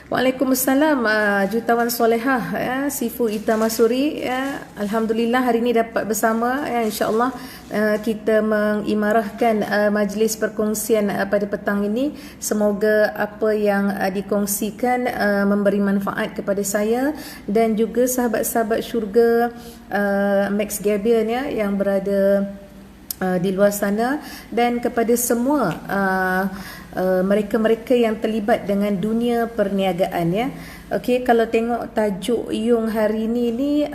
Waalaikumsalam, jutawan solehah Sifu Ita Masuri Alhamdulillah hari ini dapat bersama insyaAllah kita mengimarahkan majlis perkongsian pada petang ini. Semoga apa yang dikongsikan memberi manfaat kepada saya dan juga sahabat-sahabat syurga Max Gabian yang berada di luar sana, dan kepada semua mereka-mereka yang terlibat dengan dunia perniagaan Okey, kalau tengok tajuk Yung hari ni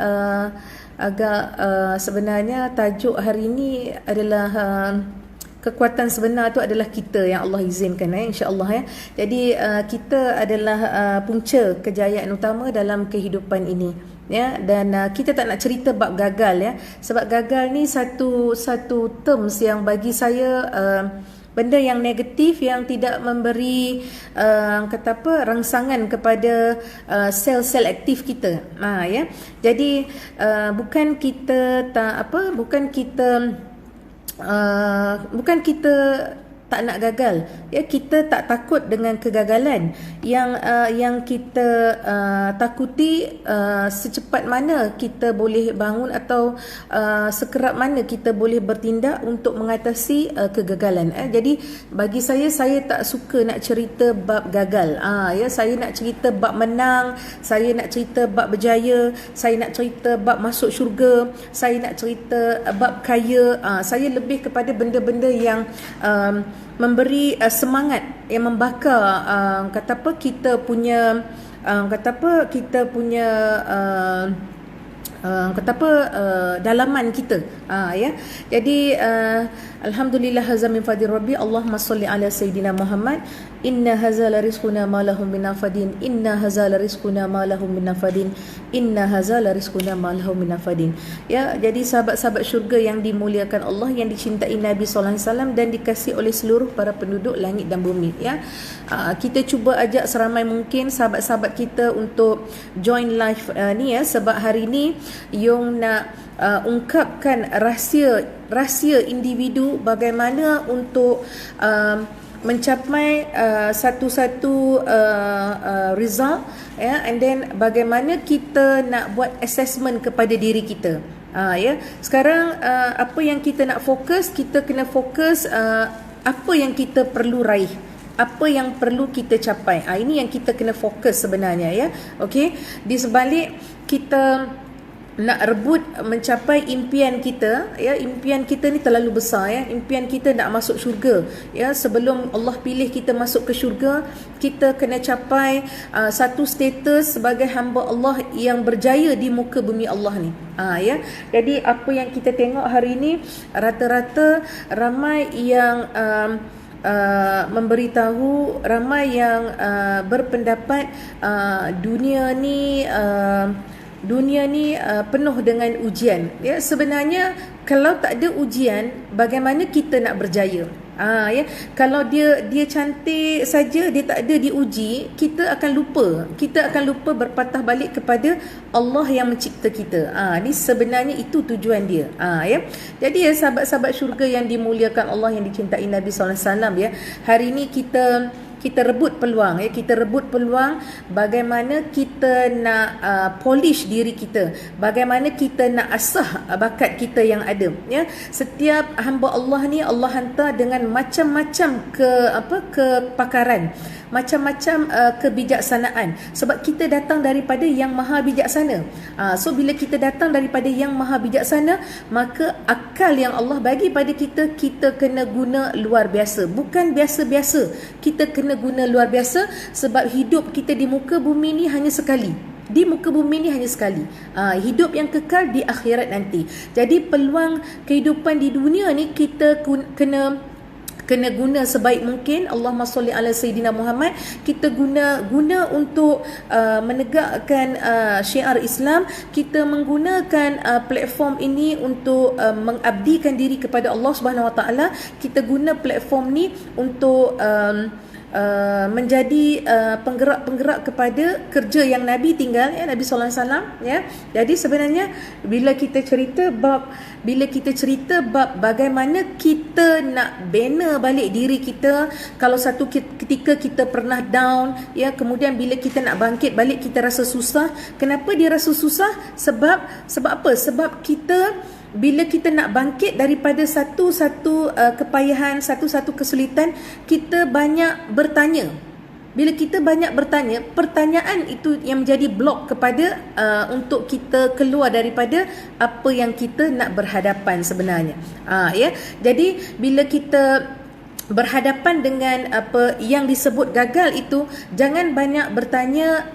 agak sebenarnya tajuk hari ini adalah kekuatan sebenar tu adalah kita yang Allah izinkan insya-Allah Jadi kita adalah punca kejayaan utama dalam kehidupan ini dan kita tak nak cerita bab gagal sebab gagal ni satu terms yang bagi saya benda yang negatif yang tidak memberi rangsangan kepada sel-sel aktif kita. Jadi bukan kita tak nak gagal kita tak takut dengan kegagalan. Yang kita takuti secepat mana kita boleh bangun atau sekerap mana kita boleh bertindak untuk mengatasi kegagalan. Jadi bagi saya tak suka nak cerita bab gagal. Saya nak cerita bab menang, saya nak cerita bab berjaya, saya nak cerita bab masuk syurga, saya nak cerita bab kaya. Saya lebih kepada benda-benda yang memberi semangat, yang membakar kita punya dalaman kita Jadi alhamdulillah haza min fadli rabbi. Allahumma salli ala sayyidina Muhammad. Inna haza la rizquna ma lahum min nafadin. Inna haza la rizquna ma lahum min nafadin. Inna haza la rizquna ma lahum min nafadin. Jadi sahabat-sahabat syurga yang dimuliakan Allah, yang dicintai Nabi sallallahu alaihi wasallam dan dikasihi oleh seluruh para penduduk langit dan bumi kita cuba ajak seramai mungkin sahabat-sahabat kita untuk join live ni sebab hari ni Yung nak ungkapkan rahsia individu bagaimana untuk mencapai satu-satu result and then bagaimana kita nak buat assessment kepada diri kita. Sekarang apa yang kita nak fokus, kita kena fokus apa yang kita perlu raih, apa yang perlu kita capai. Ini yang kita kena fokus sebenarnya Okey, di sebalik kita nak rebut mencapai impian kita impian kita ni terlalu besar impian kita nak masuk syurga sebelum Allah pilih kita masuk ke syurga, kita kena capai satu status sebagai hamba Allah yang berjaya di muka bumi Allah ni Jadi apa yang kita tengok hari ni, rata-rata ramai yang memberitahu, ramai yang berpendapat dunia ni penuh dengan ujian. Sebenarnya kalau tak ada ujian, bagaimana kita nak berjaya? Kalau dia cantik saja, dia tak ada diuji, kita akan lupa berpatah balik kepada Allah yang mencipta kita. Ni sebenarnya itu tujuan dia. Jadi sahabat-sahabat syurga yang dimuliakan Allah, yang dicintai Nabi sallallahu alaihi wasallam hari ini kita rebut peluang kita rebut peluang bagaimana kita nak polish diri kita, bagaimana kita nak asah bakat kita yang ada Setiap hamba Allah ni Allah hantar dengan macam-macam kepakaran, macam-macam kebijaksanaan, sebab kita datang daripada yang maha bijaksana. So bila kita datang daripada yang maha bijaksana, maka akal yang Allah bagi pada kita kena guna luar biasa, bukan biasa-biasa. Kita kena guna luar biasa sebab hidup kita di muka bumi ni hanya sekali. Hidup yang kekal di akhirat nanti. Jadi peluang kehidupan di dunia ni kita kena guna sebaik mungkin. Allahumma salli ala sayyidina Muhammad. Kita guna untuk menegakkan syiar Islam. Kita menggunakan platform ini untuk mengabdikan diri kepada Allah Subhanahu Wa Taala. Kita guna platform ni untuk menjadi penggerak-penggerak kepada kerja yang Nabi tinggal, ya, Nabi sallallahu alaihi wasallam, ya. Jadi sebenarnya bila kita cerita bab bagaimana kita nak bina balik diri kita kalau satu ketika kita pernah down, ya, kemudian bila kita nak bangkit balik kita rasa susah. Kenapa dia rasa susah? Sebab apa? Sebab kita bila kita nak bangkit daripada satu-satu kepayahan, satu-satu kesulitan, kita banyak bertanya. Bila kita banyak bertanya, pertanyaan itu yang menjadi blok kepada untuk kita keluar daripada apa yang kita nak berhadapan sebenarnya. Ya. Jadi bila kita berhadapan dengan apa yang disebut gagal itu, jangan banyak bertanya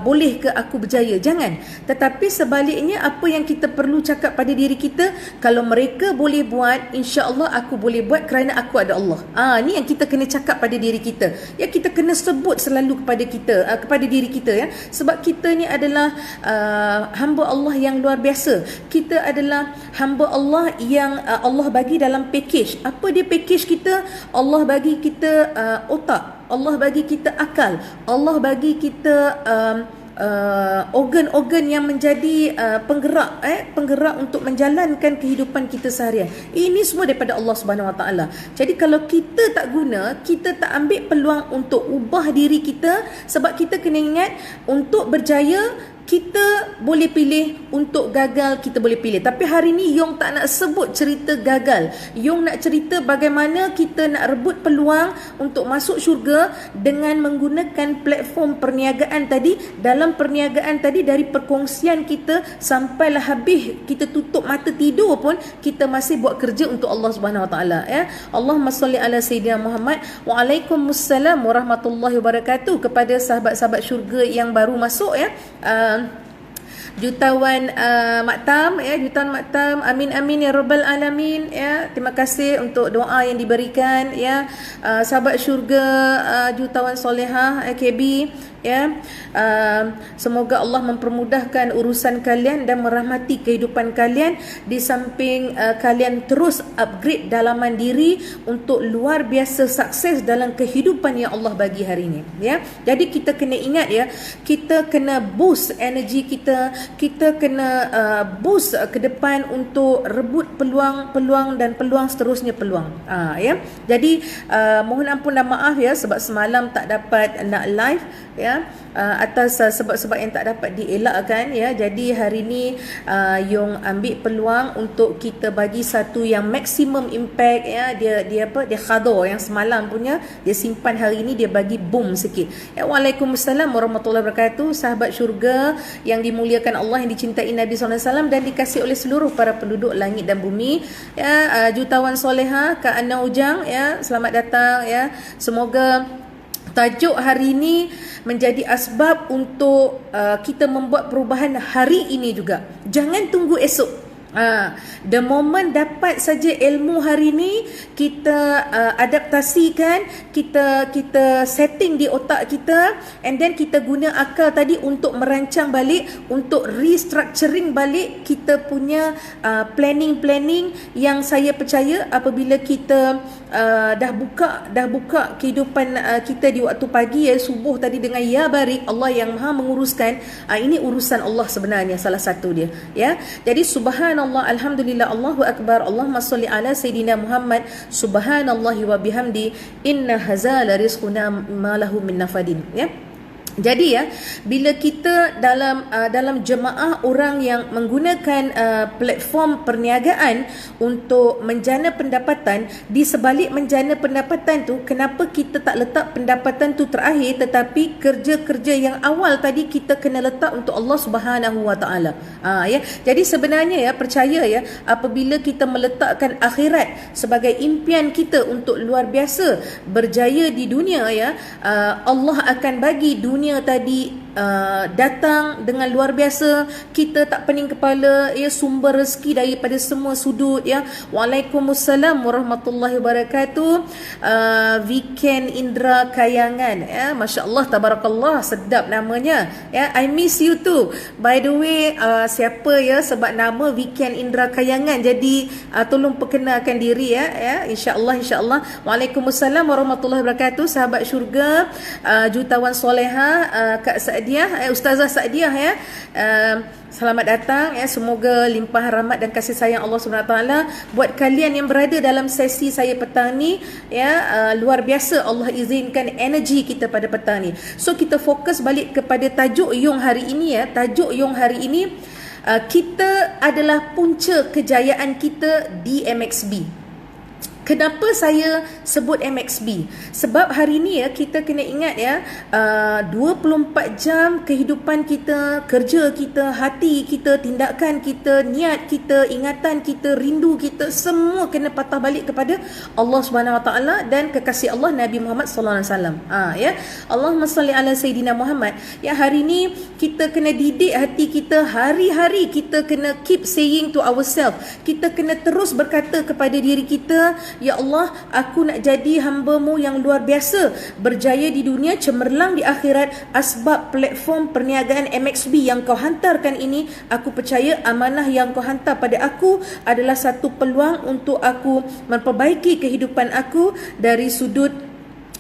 boleh ke aku berjaya, jangan. Tetapi sebaliknya, apa yang kita perlu cakap pada diri kita, kalau mereka boleh buat, insya-Allah aku boleh buat kerana aku ada Allah. Ni yang kita kena cakap pada diri kita. Ya, kita kena sebut selalu kepada diri kita, ya. Sebab kita ni adalah hamba Allah yang luar biasa. Kita adalah hamba Allah yang Allah bagi dalam package. Apa dia package kita? Allah bagi kita otak, Allah bagi kita akal, Allah bagi kita organ-organ yang menjadi penggerak untuk menjalankan kehidupan kita seharian. Ini semua daripada Allah Subhanahu Wa Taala. Jadi kalau kita tak guna, kita tak ambil peluang untuk ubah diri kita, sebab kita kena ingat, untuk berjaya kita boleh pilih, untuk gagal kita boleh pilih. Tapi hari ni Yong tak nak sebut cerita gagal. Yong nak cerita bagaimana kita nak rebut peluang untuk masuk syurga dengan menggunakan platform perniagaan tadi. Dalam perniagaan tadi, dari perkongsian kita sampailah habis, kita tutup mata tidur pun kita masih buat kerja untuk Allah Subhanahu Wa Taala, ya. Allahumma salli ala sayyidina Muhammad. Waalaikumsalam warahmatullahi wabarakatuh kepada sahabat-sahabat syurga yang baru masuk, ya. Jutawan Maktam, ya, jutawan Maktam, amin amin ya rabbal alamin, ya. Terima kasih untuk doa yang diberikan, ya. Sahabat syurga, jutawan solehah KB, ya. Semoga Allah mempermudahkan urusan kalian dan merahmati kehidupan kalian, di samping kalian terus upgrade dalaman diri untuk luar biasa sukses dalam kehidupan yang Allah bagi hari ini, ya. Jadi kita kena ingat, ya, kita kena boost energi kita kena boost ke depan untuk rebut peluang dan peluang seterusnya peluang, ya. Jadi mohon ampun dan maaf, ya, sebab semalam tak dapat nak live, ya, atas sebab-sebab yang tak dapat dielakkan, ya. Jadi hari ni Yong ambil peluang untuk kita bagi satu yang maksimum impact, ya. Dia khadar yang semalam punya, dia simpan hari ni, dia bagi boom sikit, ya. Waalaikumsalam warahmatullahi wabarakatuh. Sahabat syurga yang dimuliakan Allah, yang dicintai Nabi SAW dan dikasihi oleh seluruh para penduduk langit dan bumi, ya. Jutawan soleha Kak Ana Ujang, ya, selamat datang, ya. Semoga tajuk hari ini menjadi asbab untuk kita membuat perubahan hari ini juga. Jangan tunggu esok. The moment dapat saja ilmu hari ni, kita adaptasikan, kita setting di otak kita, and then kita guna akal tadi untuk merancang balik, untuk restructuring balik kita punya planning yang saya percaya apabila kita dah buka kehidupan kita di waktu pagi, ya, subuh tadi dengan ya barik, Allah yang maha menguruskan. Ini urusan Allah sebenarnya, salah satu dia, ya. Jadi subhanallah, alhamdulillah, Allahu akbar, Allahumma salli ala sayyidina Muhammad, subhanallahi wa bihamdi, inna hazala rizquna ma lahu min nafadin, ya. Jadi, ya, bila kita dalam jemaah orang yang menggunakan platform perniagaan untuk menjana pendapatan, di sebalik menjana pendapatan tu, kenapa kita tak letak pendapatan tu terakhir, tetapi kerja-kerja yang awal tadi kita kena letak untuk Allah Subhanahu Wa Taala, ya. Jadi sebenarnya, ya, percaya, ya, apabila kita meletakkan akhirat sebagai impian kita untuk luar biasa berjaya di dunia, ya, Allah akan bagi dunia tadi datang dengan luar biasa. Kita tak pening kepala, ya, sumber rezeki daripada semua sudut, ya. Waalaikumsalam warahmatullahi wabarakatuh. Weekend Indra Kayangan, ya, masya-Allah, tabarakallah, sedap namanya, ya. I miss you too, by the way. Siapa, ya, sebab nama Weekend Indra Kayangan, jadi tolong perkenalkan diri, ya, insya-Allah. Waalaikumsalam warahmatullahi wabarakatuh, sahabat syurga, jutawan soleha, Kak Saadiah, Ustazah Saadiah, ya. Selamat datang, ya. Semoga limpah rahmat dan kasih sayang Allah SWT buat kalian yang berada dalam sesi saya petang ni, ya. Luar biasa Allah izinkan energi kita pada petang ni. So kita fokus balik kepada tajuk Yung hari ini, ya. Tajuk Yung hari ini, kita adalah punca kejayaan kita di MXB. Kenapa saya sebut MXB? Sebab hari ni, ya, kita kena ingat, ya, 24 jam kehidupan kita, kerja kita, hati kita, tindakan kita, niat kita, ingatan kita, rindu kita, semua kena patah balik kepada Allah SWT dan kekasih Allah Nabi Muhammad SAW. Ya, Allahumma salli ala Sayyidina Muhammad. Ya, hari ni kita kena didik hati kita, hari-hari kita kena keep saying to ourselves. Kita kena terus berkata kepada diri kita, ya Allah, aku nak jadi hamba-Mu yang luar biasa, berjaya di dunia, cemerlang di akhirat. Asbab platform perniagaan MXB yang Kau hantarkan ini, aku percaya amanah yang Kau hantar pada aku adalah satu peluang untuk aku memperbaiki kehidupan aku dari sudut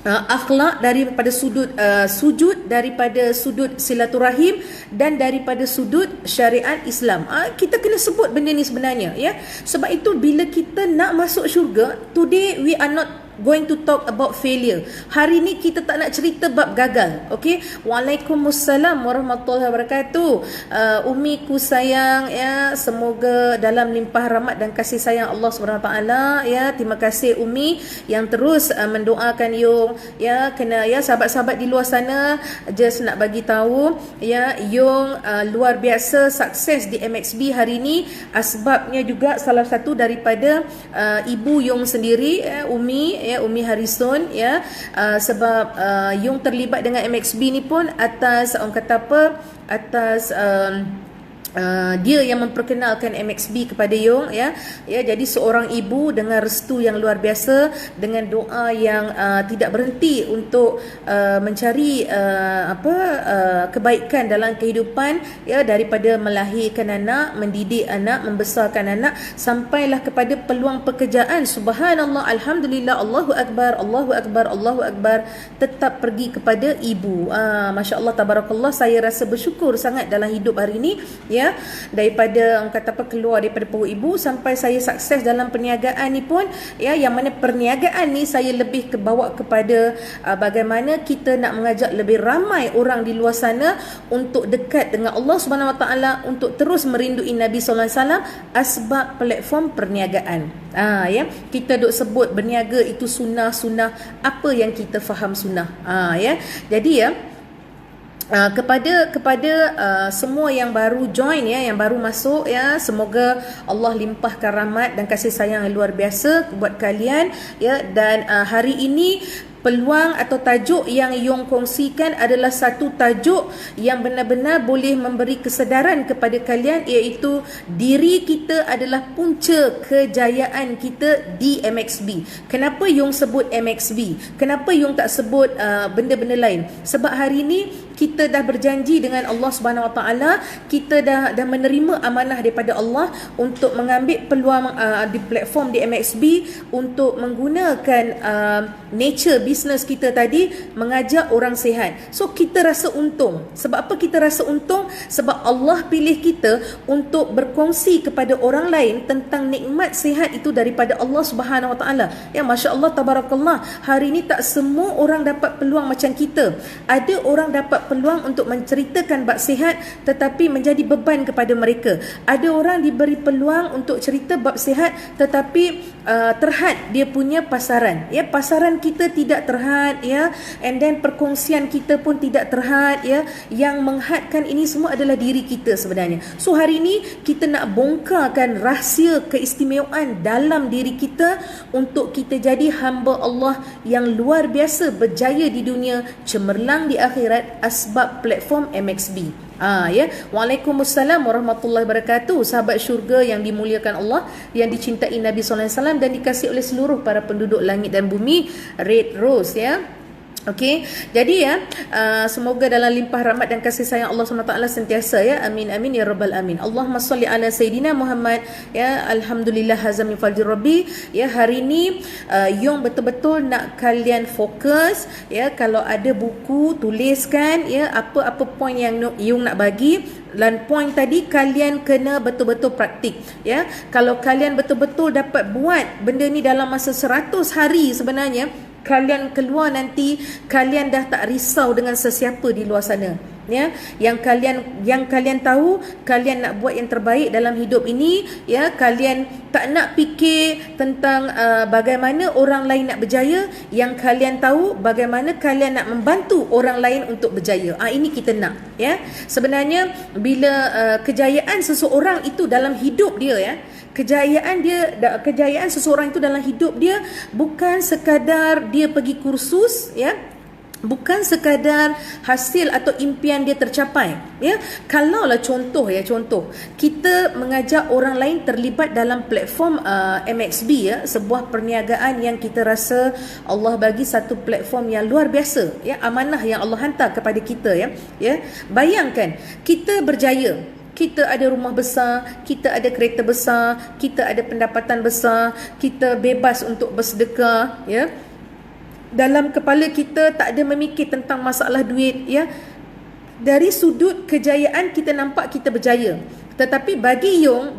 akhlak, daripada sudut sujud, daripada sudut silaturahim, dan daripada sudut syariat Islam. Kita kena sebut benda ni sebenarnya, ya. Sebab itu bila kita nak masuk syurga, today we are not going to talk about failure. Hari ni kita tak nak cerita bab gagal. Okey. Waalaikumsalam warahmatullahi wabarakatuh. Umi ku sayang, ya, semoga dalam limpah rahmat dan kasih sayang Allah SWT, ya. Terima kasih Umi yang terus mendoakan Yung, ya. Kena, ya, sahabat-sahabat di luar sana, just nak bagi tahu, ya, Yung luar biasa sukses di MXB hari ni. Asbabnya juga salah satu daripada ibu Yung sendiri, Umi, ya, Umi Harrison, ya. Sebab Yung terlibat dengan MXB ni pun atas, orang kata apa, atas dia yang memperkenalkan MXB kepada Yung, ya. Jadi seorang ibu dengan restu yang luar biasa, dengan doa yang tidak berhenti untuk mencari kebaikan dalam kehidupan, ya, daripada melahirkan anak, mendidik anak, membesarkan anak, sampailah kepada peluang pekerjaan. Subhanallah, alhamdulillah, Allahu akbar, Allahu akbar, Allahu akbar, tetap pergi kepada ibu. Masya-Allah, tabarakallah, saya rasa bersyukur sangat dalam hidup hari ini, ya. Daripada, orang kata apa, keluar daripada perut ibu sampai saya sukses dalam perniagaan ni pun, ya, yang mana perniagaan ni saya lebih bawa kepada bagaimana kita nak mengajak lebih ramai orang di luar sana untuk dekat dengan Allah Subhanahu Wa Taala, untuk terus merindui Nabi sallallahu alaihi wasallam. Asbab platform perniagaan, ya, kita duk sebut berniaga itu sunnah, apa yang kita faham sunnah, ya. Jadi, ya, kepada semua yang baru join, ya, yang baru masuk, ya, semoga Allah limpahkan rahmat dan kasih sayang yang luar biasa buat kalian, ya. Dan hari ini peluang atau tajuk yang Yung kongsikan adalah satu tajuk yang benar-benar boleh memberi kesedaran kepada kalian, iaitu diri kita adalah punca kejayaan kita di MXB. Kenapa Yung sebut MXB? Kenapa Yung tak sebut benda-benda lain? Sebab hari ini kita dah berjanji dengan Allah Subhanahu Wa Taala, kita dah menerima amanah daripada Allah untuk mengambil peluang di platform di MXB untuk menggunakan nature business kita tadi, mengajak orang sihat. So kita rasa untung. Sebab apa kita rasa untung? Sebab Allah pilih kita untuk berkongsi kepada orang lain tentang nikmat sihat itu daripada Allah Subhanahu Wa Taala. Ya, masya-Allah, tabarakallah. Hari ini tak semua orang dapat peluang macam kita. Ada orang dapat peluang untuk menceritakan bab sihat tetapi menjadi beban kepada mereka. Ada orang diberi peluang untuk cerita bab sihat tetapi terhad dia punya pasaran. Ya, pasaran kita tidak tidak terhad, ya, and then perkongsian kita pun tidak terhad, ya. Yang menghadkan ini semua adalah diri kita sebenarnya. So hari ini kita nak bongkarkan rahsia keistimewaan dalam diri kita untuk kita jadi hamba Allah yang luar biasa, berjaya di dunia, cemerlang di akhirat, asbab platform MXB. Ya. Waalaikumsalam warahmatullahi wabarakatuh. Sahabat syurga yang dimuliakan Allah, yang dicintai Nabi sallallahu alaihi wasallam dan dikasihi oleh seluruh para penduduk langit dan bumi. Red Rose, ya. Okey, jadi ya, semoga dalam limpah rahmat dan kasih sayang Allah SWT sentiasa, ya. Amin amin ya rabbal amin. Allahumma salli ala Sayyidina Muhammad, ya. Alhamdulillah hazam min fadli rabbi. Ya, hari ni Yong betul-betul nak kalian fokus, ya. Kalau ada buku, tuliskan, ya, apa-apa poin yang Yong nak bagi. Dan poin tadi kalian kena betul-betul praktik, ya. Kalau kalian betul-betul dapat buat benda ni dalam masa 100 hari, sebenarnya kalian keluar nanti, kalian dah tak risau dengan sesiapa di luar sana, ya. Yang kalian tahu, kalian nak buat yang terbaik dalam hidup ini, ya. Kalian tak nak fikir tentang bagaimana orang lain nak berjaya. Yang kalian tahu bagaimana kalian nak membantu orang lain untuk berjaya. Ini kita nak, ya. Sebenarnya bila kejayaan seseorang itu dalam hidup dia, ya, kejayaan seseorang itu dalam hidup dia bukan sekadar dia pergi kursus, ya, bukan sekadar hasil atau impian dia tercapai, ya. Kalaulah contoh kita mengajak orang lain terlibat dalam platform MXB, ya, sebuah perniagaan yang kita rasa Allah bagi satu platform yang luar biasa, ya, amanah yang Allah hantar kepada kita, ya. Bayangkan kita berjaya, kita ada rumah besar, kita ada kereta besar, kita ada pendapatan besar, kita bebas untuk bersedekah, ya. Dalam kepala kita tak ada memikir tentang masalah duit, ya. Dari sudut kejayaan kita nampak kita berjaya. Tetapi bagi Yong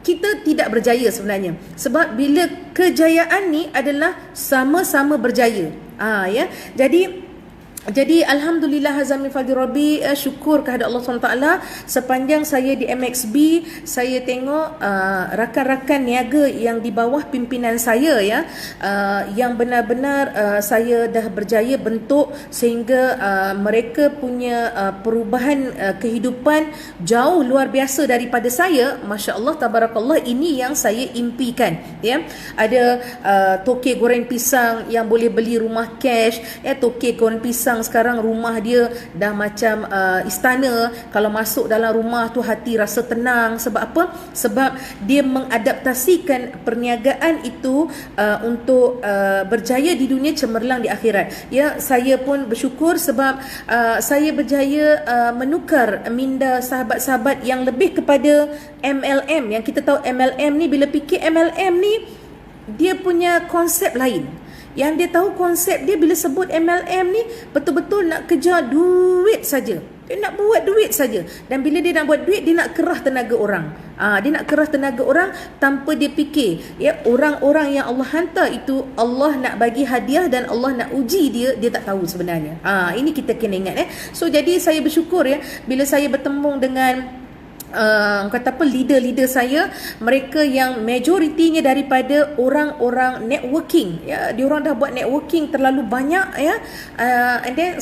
kita tidak berjaya sebenarnya. Sebab bila kejayaan ni adalah sama-sama berjaya. Ya. Jadi alhamdulillah hazam min fadli rabbi, syukur kepada Allah SWT. Sepanjang saya di MXB, saya tengok rakan-rakan niaga yang di bawah pimpinan saya, ya, yang benar-benar saya dah berjaya bentuk sehingga mereka punya perubahan kehidupan jauh luar biasa daripada saya. Masya Allah, tabarakallah, ini yang saya impikan, ya. Ada tokek goreng pisang yang boleh beli rumah cash, ya. Tokek goreng pisang sekarang rumah dia dah macam istana. Kalau masuk dalam rumah tu hati rasa tenang. Sebab apa? Sebab dia mengadaptasikan perniagaan itu untuk berjaya di dunia, cemerlang di akhirat. Ya, saya pun bersyukur sebab saya berjaya menukar minda sahabat-sahabat yang lebih kepada MLM. Yang kita tahu MLM ni, bila fikir MLM ni, dia punya konsep lain. Yang dia tahu konsep dia bila sebut MLM ni betul-betul nak kejar duit saja. Dia nak buat duit saja. Dan bila dia nak buat duit, dia nak kerah tenaga orang. Dia nak kerah tenaga orang tanpa dia fikir, ya, orang-orang yang Allah hantar itu Allah nak bagi hadiah dan Allah nak uji dia tak tahu sebenarnya. Ini kita kena ingat, So jadi saya bersyukur, ya, bila saya bertemu dengan leader-leader saya, mereka yang majoritinya daripada orang-orang networking, ya. Diorang dah buat networking terlalu banyak, ya. And then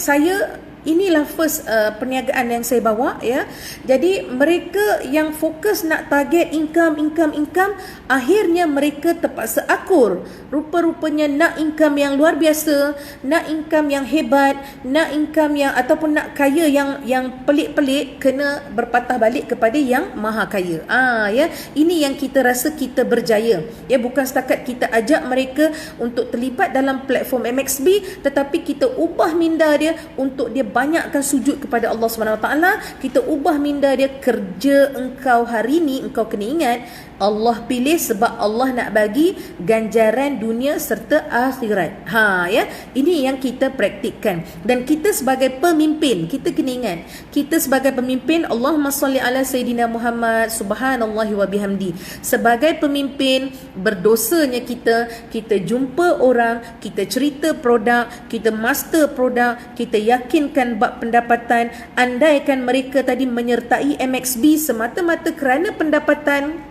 inilah first perniagaan yang saya bawa, ya. Jadi mereka yang fokus nak target income, akhirnya mereka terpaksa akur. Rupa-rupanya nak income yang luar biasa, nak income yang hebat, nak income yang ataupun nak kaya yang pelik-pelik, kena berpatah balik kepada yang maha kaya. Ya, ini yang kita rasa kita berjaya. Ya, bukan setakat kita ajak mereka untuk terlibat dalam platform MXB, tetapi kita ubah minda dia untuk dia banyakkan sujud kepada Allah SWT. Kita ubah minda dia, kerja engkau hari ni, engkau kena ingat Allah pilih sebab Allah nak bagi ganjaran dunia serta akhirat. Ya, ini yang kita praktikkan. Dan kita sebagai pemimpin, kita kena ingat, kita sebagai pemimpin, Allahumma salli ala Sayyidina Muhammad, subhanallahi wa bihamdi. Sebagai pemimpin, berdosanya kita jumpa orang, kita cerita produk, kita master produk, kita yakinkan bab pendapatan. Andaikan mereka tadi menyertai MXB semata-mata kerana pendapatan,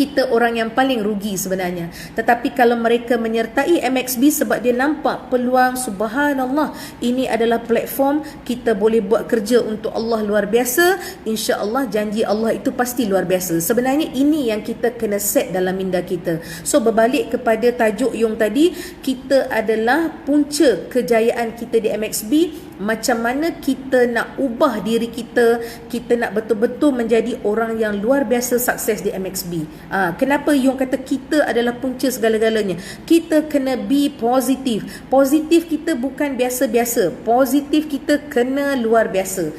kita orang yang paling rugi sebenarnya. Tetapi kalau mereka menyertai MXB sebab dia nampak peluang, subhanallah, ini adalah platform kita boleh buat kerja untuk Allah luar biasa, insya-Allah janji Allah itu pasti luar biasa. Sebenarnya ini yang kita kena set dalam minda kita. So berbalik kepada tajuk yang tadi, kita adalah punca kejayaan kita di MXB. Macam mana kita nak ubah diri kita, kita nak betul-betul menjadi orang yang luar biasa sukses di MXB. Kenapa Yung kata kita adalah punca segala-galanya? Kita kena be positif. Positif kita bukan biasa-biasa. Positif kita kena luar biasa.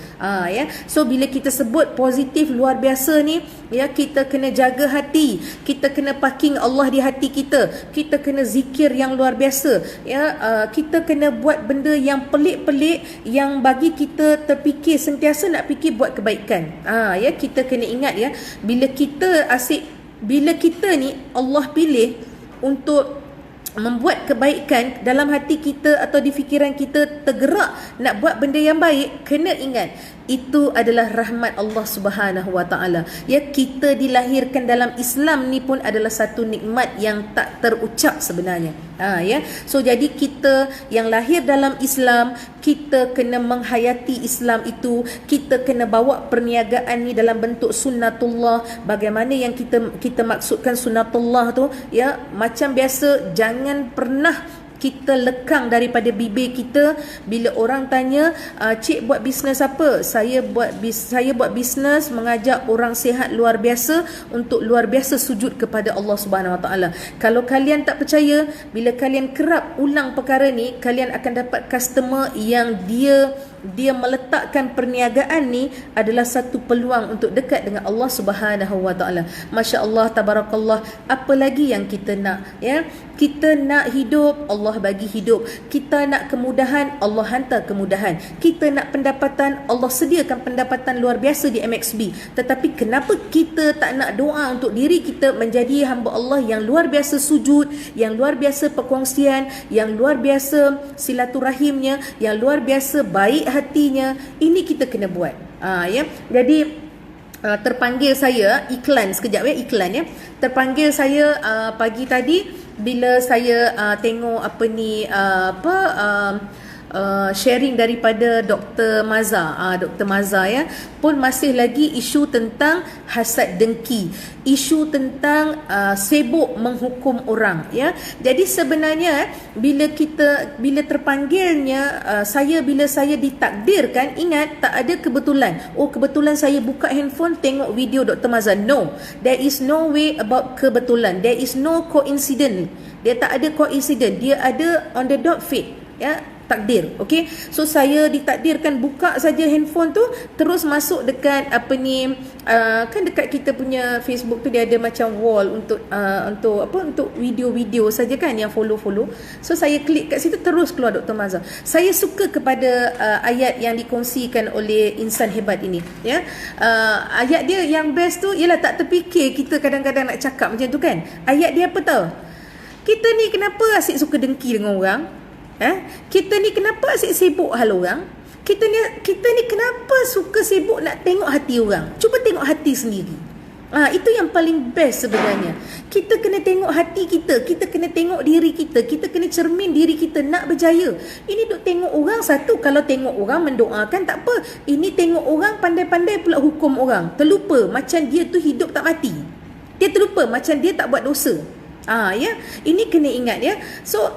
Ya. So bila kita sebut positif luar biasa ni, ya, kita kena jaga hati. Kita kena parking Allah di hati kita. Kita kena zikir yang luar biasa. Ya, kita kena buat benda yang pelik-pelik yang bagi kita terfikir, sentiasa nak fikir buat kebaikan. Ya, kita kena ingat ya, bila kita ni Allah pilih untuk membuat kebaikan dalam hati kita atau di fikiran kita tergerak nak buat benda yang baik, kena ingat itu adalah rahmat Allah Subhanahu Wa Taala. Ya, kita dilahirkan dalam Islam ni pun adalah satu nikmat yang tak terucap sebenarnya. Ya. So jadi kita yang lahir dalam Islam, kita kena menghayati Islam itu, kita kena bawa perniagaan ni dalam bentuk sunnatullah. Bagaimana yang kita maksudkan sunnatullah tu, ya, macam biasa, jangan pernah kita lekang daripada bibir kita bila orang tanya, cik buat bisnes apa? Saya buat bisnes mengajak orang sihat luar biasa untuk luar biasa sujud kepada Allah Subhanahu Wa Taala. Kalau kalian tak percaya, bila kalian kerap ulang perkara ni, kalian akan dapat customer yang dia meletakkan perniagaan ni adalah satu peluang untuk dekat dengan Allah Subhanahu Wa Taala. Masya-Allah, tabarakallah. Apa lagi yang kita nak, ya? Kita nak hidup, Allah bagi hidup. Kita nak kemudahan, Allah hantar kemudahan. Kita nak pendapatan, Allah sediakan pendapatan luar biasa di MXB. Tetapi kenapa kita tak nak doa untuk diri kita menjadi hamba Allah yang luar biasa sujud, yang luar biasa perkongsian, yang luar biasa silaturahimnya, yang luar biasa baik hatinya? Ini kita kena buat. Ya. Jadi terpanggil saya iklan sekejap, ya, iklan, ya. Terpanggil saya pagi tadi bila saya tengok sharing daripada Dr. Maza. Dr. Maza, ya, pun masih lagi isu tentang hasad dengki, isu tentang sibuk menghukum orang, ya. Jadi sebenarnya bila terpanggilnya bila saya ditakdirkan, ingat tak ada kebetulan. Kebetulan saya buka handphone tengok video Dr. Maza. No, there is no way about kebetulan. There is no coincidence. Dia tak ada coincidence. Dia ada on the dot fate, ya, takdir. Okey, so saya ditakdirkan buka saja handphone tu, terus masuk dekat kan dekat kita punya Facebook tu dia ada macam wall untuk video-video saja kan yang follow. So saya klik kat situ, terus keluar Dr. Maza. Saya suka kepada ayat yang dikongsikan oleh insan hebat ini, ya. Ayat dia yang best tu ialah tak terfikir kita kadang-kadang nak cakap macam tu kan. Ayat dia apa tahu? Kita ni kenapa asyik suka dengki dengan orang? Kita ni kenapa asyik sibuk hal orang? Kita ni kenapa suka sibuk nak tengok hati orang? Cuba tengok hati sendiri. Itu yang paling best sebenarnya. Kita kena tengok hati kita, kita kena tengok diri kita, kita kena cermin diri kita nak berjaya. Ini duk tengok orang, satu, kalau tengok orang mendoakan tak apa. Ini tengok orang pandai-pandai pula hukum orang. Terlupa macam dia tu hidup tak mati. Dia terlupa macam dia tak buat dosa. Ya, ini kena ingat, ya. So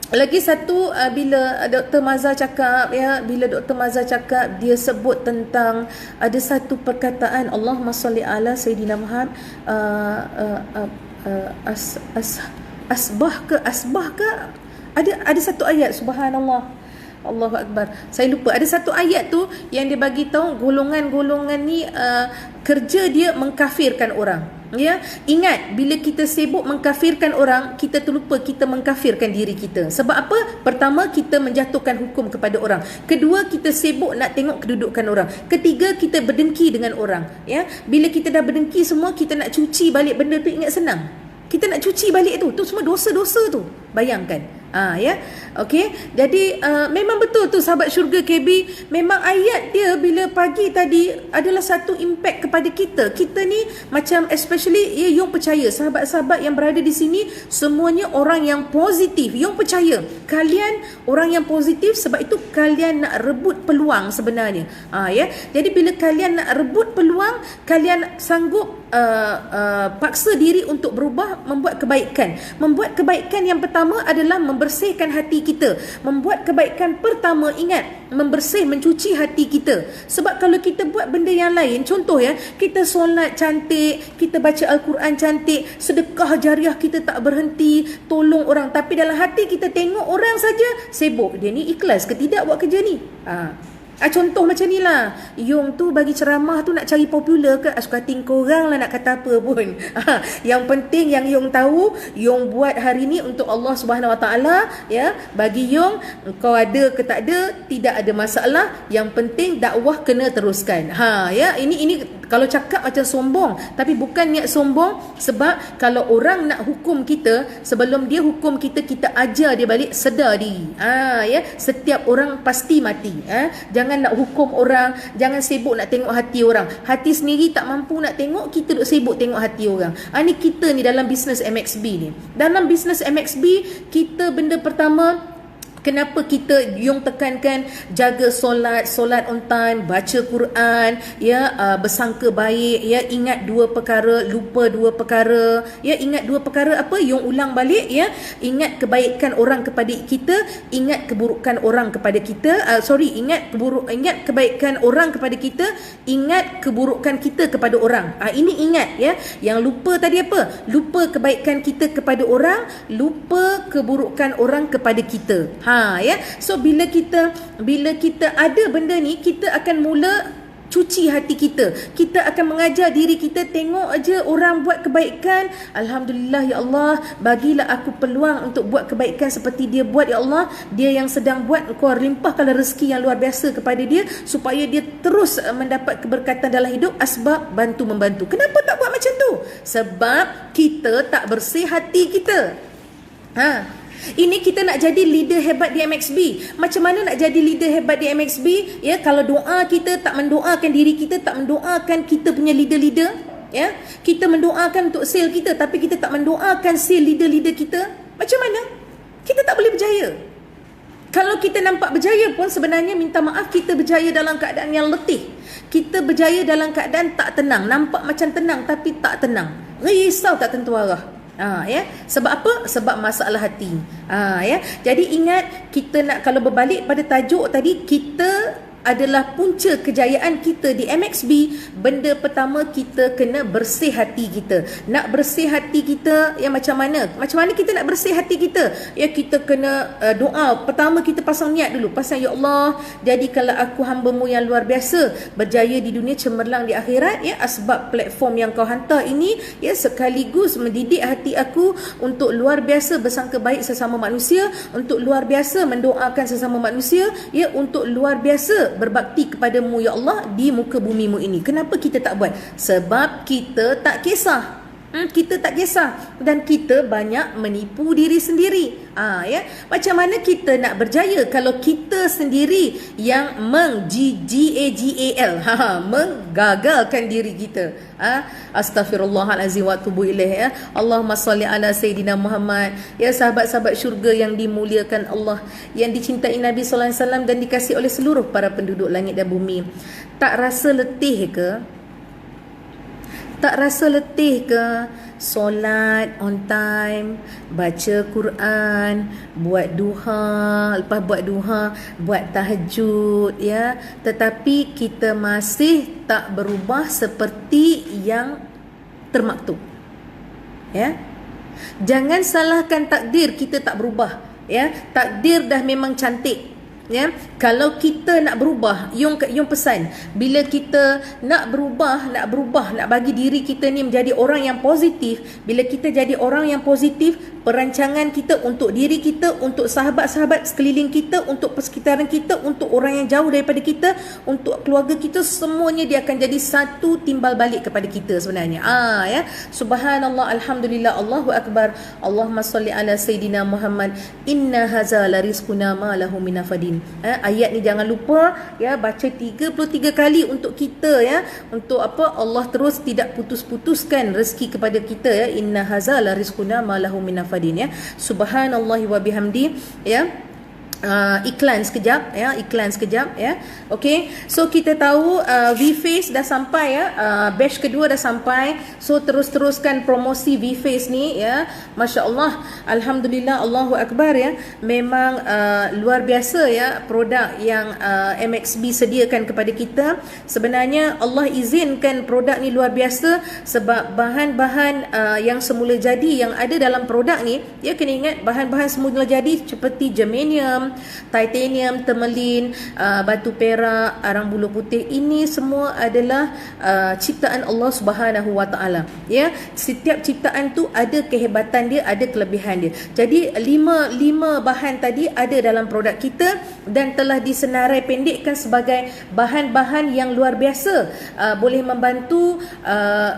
lagi satu, bila Dr. Maza cakap, ya, dia sebut tentang ada satu perkataan, Allahumma salli ala Sayyidina Muhammad, asbah ke ada satu ayat, subhanallah, Allahu Akbar, saya lupa. Ada satu ayat tu yang dia bagi tahu golongan-golongan ni kerja dia mengkafirkan orang. Ya, ingat, bila kita sibuk mengkafirkan orang, kita terlupa kita mengkafirkan diri kita. Sebab apa? Pertama, kita menjatuhkan hukum kepada orang. Kedua, kita sibuk nak tengok kedudukan orang. Ketiga, kita berdengki dengan orang. Ya, bila kita dah berdengki semua, kita nak cuci balik benda tu, ingat senang. Kita nak cuci balik tu semua dosa-dosa tu. Bayangkan. Ya. Okey. Jadi memang betul tu sahabat syurga KB, memang ayat dia bila pagi tadi adalah satu impact kepada kita. Kita ni macam especially Yung percaya sahabat-sahabat yang berada di sini semuanya orang yang positif. Yung percaya kalian orang yang positif, sebab itu kalian nak rebut peluang sebenarnya. Ya. Jadi bila kalian nak rebut peluang, kalian sanggup paksa diri untuk berubah, membuat kebaikan. Membuat kebaikan yang pertama adalah membersihkan hati kita. Membuat kebaikan pertama, ingat, mencuci hati kita. Sebab kalau kita buat benda yang lain, contoh ya, kita solat cantik, kita baca Al-Quran cantik, sedekah jariah kita tak berhenti, tolong orang, tapi dalam hati kita tengok orang saja sibuk. Dia ni ikhlas ke tidak buat kerja ni? Contoh macam ni lah. Yung tu bagi ceramah tu nak cari popular ke? Suka hati korang lah nak kata apa pun. Yang penting yang Yung tahu, Yung buat hari ni untuk Allah Subhanahu Wa Taala, ya. Bagi Yung, kau ada ke tak ada, tidak ada masalah. Yang penting dakwah kena teruskan. Ya, ini kalau cakap macam sombong, tapi bukan niat sombong. Sebab kalau orang nak hukum kita, sebelum dia hukum kita, kita ajar dia balik sedar diri. Ya, setiap orang pasti mati. Jangan nak hukum orang, jangan sibuk nak tengok hati orang. Hati sendiri tak mampu nak tengok, kita duk sibuk tengok hati orang. Ni kita ni dalam bisnes MXB ni. Dalam bisnes MXB, kita benda pertama, kenapa kita Yung tekankan jaga solat on time, baca Quran, ya, bersangka baik, ya, ingat dua perkara, lupa dua perkara, ya, ingat dua perkara apa? Yung ulang balik, ya, ingat kebaikan orang kepada kita, ingat keburukan orang kepada kita, ingat kebaikan orang kepada kita, ingat keburukan kita kepada orang. Ini ingat, ya. Yang lupa tadi apa? Lupa kebaikan kita kepada orang, lupa keburukan orang kepada kita. Ya. So bila kita ada benda ni, kita akan mula cuci hati kita. Kita akan mengajar diri kita, tengok aja orang buat kebaikan, alhamdulillah ya Allah, bagilah aku peluang untuk buat kebaikan seperti dia buat ya Allah. Dia yang sedang buat, Engkau limpahkanlah rezeki yang luar biasa kepada dia, supaya dia terus mendapat keberkatan dalam hidup, asbab bantu membantu. Kenapa tak buat macam tu? Sebab kita tak bersih hati kita. Ini kita nak jadi leader hebat di MXB. Macam mana nak jadi leader hebat di MXB? Ya, kalau doa kita tak mendoakan diri kita, tak mendoakan kita punya leader-leader, ya. Kita mendoakan untuk sale kita, tapi kita tak mendoakan sale leader-leader kita. Macam mana? Kita tak boleh berjaya. Kalau kita nampak berjaya pun, sebenarnya minta maaf, kita berjaya dalam keadaan yang letih. Kita berjaya dalam keadaan tak tenang. Nampak macam tenang tapi tak tenang. Risau tak tentu arah. Ya. Sebab apa? Sebab masalah hati. Ya. Jadi ingat, kita nak, kalau berbalik pada tajuk tadi, kita adalah punca kejayaan kita di MXB. Benda pertama, kita kena bersih hati kita. Nak bersih hati kita, ya, macam mana? Macam mana kita nak bersih hati kita? Ya, kita kena doa. Pertama kita pasang niat dulu. Pasang, ya Allah, jadikanlah aku hamba-Mu yang luar biasa, berjaya di dunia, cemerlang di akhirat, ya. Asbab platform yang Kau hantar ini, ya, sekaligus mendidik hati aku untuk luar biasa bersangka baik sesama manusia, untuk luar biasa mendoakan sesama manusia, ya, untuk luar biasa berbakti kepadamu ya Allah di muka bumimu ini. Kenapa kita tak buat? Sebab kita tak kisah. Kita tak kisah, dan kita banyak menipu diri sendiri. Ya, macam mana kita nak berjaya kalau kita sendiri yang menggagalkan diri kita? Astaghfirullahalazim wa atubu ilaih, ya. Allahumma salli ala Sayyidina Muhammad. Ya, sahabat-sahabat syurga yang dimuliakan Allah, yang dicintai Nabi sallallahu alaihi wasallam dan dikasihi oleh seluruh para penduduk langit dan bumi. Tak rasa letih ke? Tak rasa letih ke? Solat on time, baca Quran, buat duha, lepas buat duha, buat tahajud, ya. Tetapi kita masih tak berubah seperti yang termaktub. Ya. Jangan salahkan takdir, kita tak berubah, ya. Takdir dah memang cantik. Ya, kalau kita nak berubah, Yung pesan, bila kita nak berubah, nak bagi diri kita ni menjadi orang yang positif, bila kita jadi orang yang positif, perancangan kita, untuk diri kita, untuk sahabat-sahabat sekeliling kita, untuk persekitaran kita, untuk orang yang jauh daripada kita, untuk keluarga kita, semuanya dia akan jadi satu timbal balik kepada kita sebenarnya. Ya. Subhanallah, alhamdulillah, Allahu akbar. Allahumma salli ala Sayyidina Muhammad. Inna haza la rizquna ma lahu min nafadin. Ayat ni jangan lupa ya, baca 33 kali untuk kita ya. Untuk apa? Allah terus tidak putus-putuskan rezeki kepada kita ya. Inna haza la rizquna ma lahu min nafadin ya. Subhanallahi wa bihamdi ya. Iklan sekejap ya, iklan sekejap ya. Okey, so kita tahu V-Face dah sampai ya, batch kedua dah sampai. So teruskan promosi V-Face ni ya. Masya-Allah, alhamdulillah, Allahu akbar ya. Memang luar biasa ya produk yang MXB sediakan kepada kita. Sebenarnya Allah izinkan produk ni luar biasa sebab bahan-bahan yang semula jadi yang ada dalam produk ni, ya kena ingat bahan-bahan semula jadi seperti germanium, titanium, termelin, batu perak, arang bulu putih, ini semua adalah ciptaan Allah Subhanahu Wa Taala. Ya, setiap ciptaan tu ada kehebatan dia, ada kelebihan dia. Jadi lima bahan tadi ada dalam produk kita dan telah disenarai pendekkan sebagai bahan-bahan yang luar biasa, boleh membantu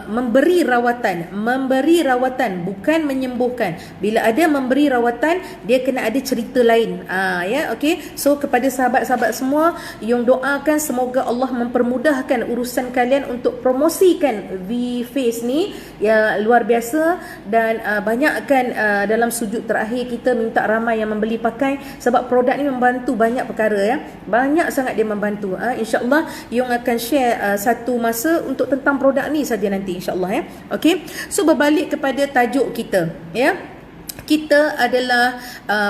memberi rawatan, bukan menyembuhkan. Bila ada memberi rawatan, dia kena ada cerita lain. Ya, okey. So kepada sahabat-sahabat semua, yang doakan semoga Allah mempermudahkan urusan kalian untuk promosikan V-Face ni ya, luar biasa. Dan banyakkan dalam sujud terakhir kita minta ramai yang membeli pakai sebab produk ni membantu banyak perkara ya. Banyak sangat dia membantu. InsyaAllah Yung akan share satu masa untuk tentang produk ni saja nanti insyaAllah ya. Okey. So berbalik kepada tajuk kita ya. Kita adalah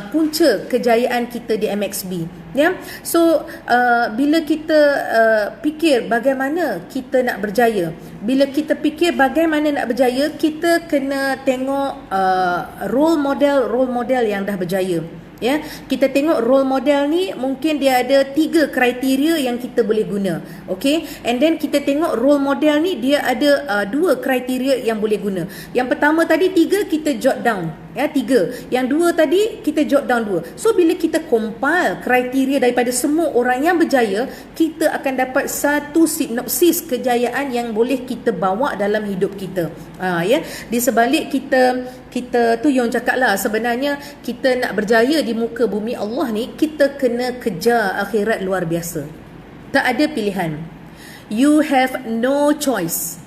punca kejayaan kita di MXB ya. So bila kita fikir bagaimana kita nak berjaya, bila kita fikir bagaimana nak berjaya, kita kena tengok role model yang dah berjaya ya. Kita tengok role model ni, mungkin dia ada 3 kriteria yang kita boleh guna. Okay, and then kita tengok role model ni dia ada 2 kriteria yang boleh guna. Yang pertama tadi 3 kita jot down ya, 3. Yang 2 tadi kita jot down 2. So bila kita compile kriteria daripada semua orang yang berjaya, kita akan dapat satu sinopsis kejayaan yang boleh kita bawa dalam hidup kita. Ya, di sebalik kita tu yang cakap lah, sebenarnya kita nak berjaya di muka bumi Allah ni, kita kena kejar akhirat luar biasa. Tak ada pilihan. You have no choice.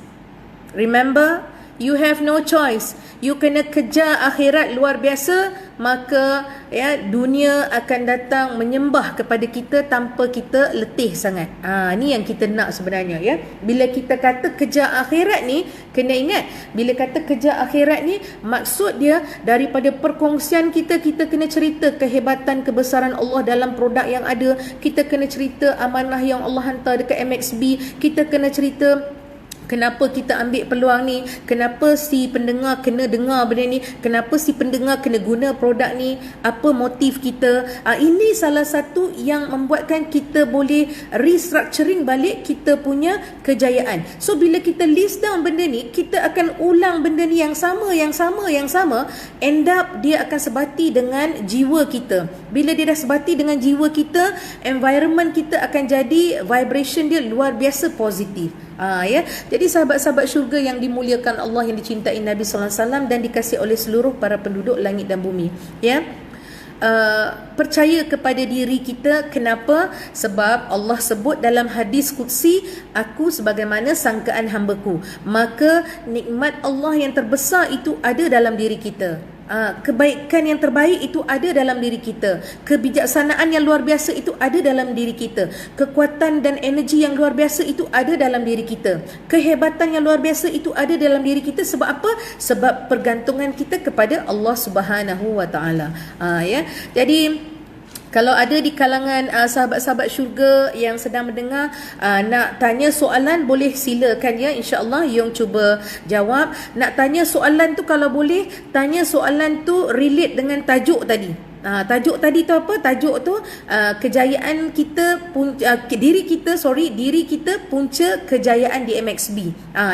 Remember, you have no choice. You kena kejar akhirat luar biasa, maka ya dunia akan datang menyembah kepada kita tanpa kita letih sangat. Ni yang kita nak sebenarnya ya. Bila kita kata kejar akhirat ni, kena ingat, bila kata kejar akhirat ni, maksud dia daripada perkongsian kita kena cerita kehebatan kebesaran Allah dalam produk yang ada. Kita kena cerita amanah yang Allah hantar dekat MXB. Kita kena cerita kenapa kita ambil peluang ni, kenapa si pendengar kena dengar benda ni, kenapa si pendengar kena guna produk ni, apa motif kita. Ini salah satu yang membuatkan kita boleh restructuring balik kita punya kejayaan. So bila kita list down benda ni, kita akan ulang benda ni yang sama, end up dia akan sebati dengan jiwa kita. Bila dia dah sebati dengan jiwa kita, environment kita akan jadi vibration dia luar biasa positif. Ya. Jadi sahabat-sahabat syurga yang dimuliakan Allah, yang dicintai Nabi sallallahu alaihi wasallam dan dikasihi oleh seluruh para penduduk langit dan bumi ya. Percaya kepada diri kita. Kenapa? Sebab Allah sebut dalam hadis qudsi, aku sebagaimana sangkaan hamba-Ku. Maka nikmat Allah yang terbesar itu ada dalam diri kita. Kebaikan yang terbaik itu ada dalam diri kita. Kebijaksanaan yang luar biasa itu ada dalam diri kita. Kekuatan dan energi yang luar biasa itu ada dalam diri kita. Kehebatan yang luar biasa itu ada dalam diri kita. Sebab apa? Sebab pergantungan kita kepada Allah Subhanahu Wa Taala. Ya. Jadi kalau ada di kalangan sahabat-sahabat syurga yang sedang mendengar, nak tanya soalan, boleh silakan ya. InsyaAllah Yung cuba jawab. Nak tanya soalan tu, kalau boleh tanya soalan tu relate dengan tajuk tadi Tajuk tadi tu apa? Tajuk tu kejayaan kita diri kita punca kejayaan di MXB.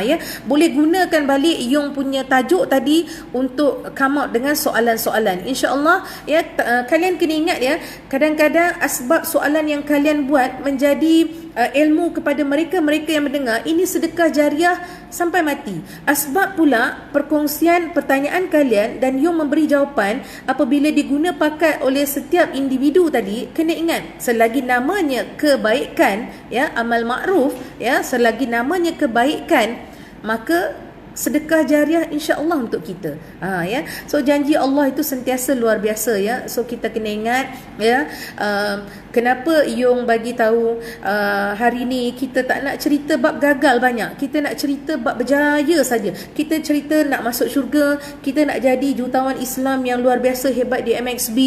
Ya, boleh gunakan balik Yung punya tajuk tadi untuk come out dengan soalan-soalan. Insya-Allah ya, kalian kena ingat ya, kadang-kadang asbab soalan yang kalian buat menjadi ilmu kepada mereka yang mendengar. Ini sedekah jariah sampai mati. Asbab pula perkongsian pertanyaan kalian dan Yung memberi jawapan apabila diguna pakai oleh setiap individu tadi, kena ingat selagi namanya kebaikan ya, amal makruf ya, selagi namanya kebaikan, maka sedekah jariah insya-Allah untuk kita. Ya. So janji Allah itu sentiasa luar biasa ya. So kita kena ingat ya, kenapa Yung bagi tahu hari ni kita tak nak cerita bab gagal banyak. Kita nak cerita bab berjaya saja. Kita cerita nak masuk syurga, kita nak jadi jutawan Islam yang luar biasa hebat di MXB,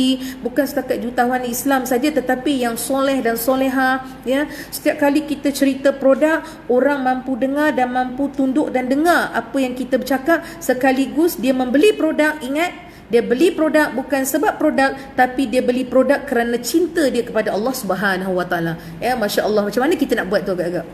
bukan setakat jutawan Islam saja tetapi yang soleh dan soleha ya. Setiap kali kita cerita produk, orang mampu dengar dan mampu tunduk dan dengar apa yang kita bercakap, sekaligus dia membeli produk. Ingat, dia beli produk bukan sebab produk, tapi dia beli produk kerana cinta dia kepada Allah Subhanahu Wa Taala. Ya, masya-Allah. Macam mana kita nak buat tu agak-agak?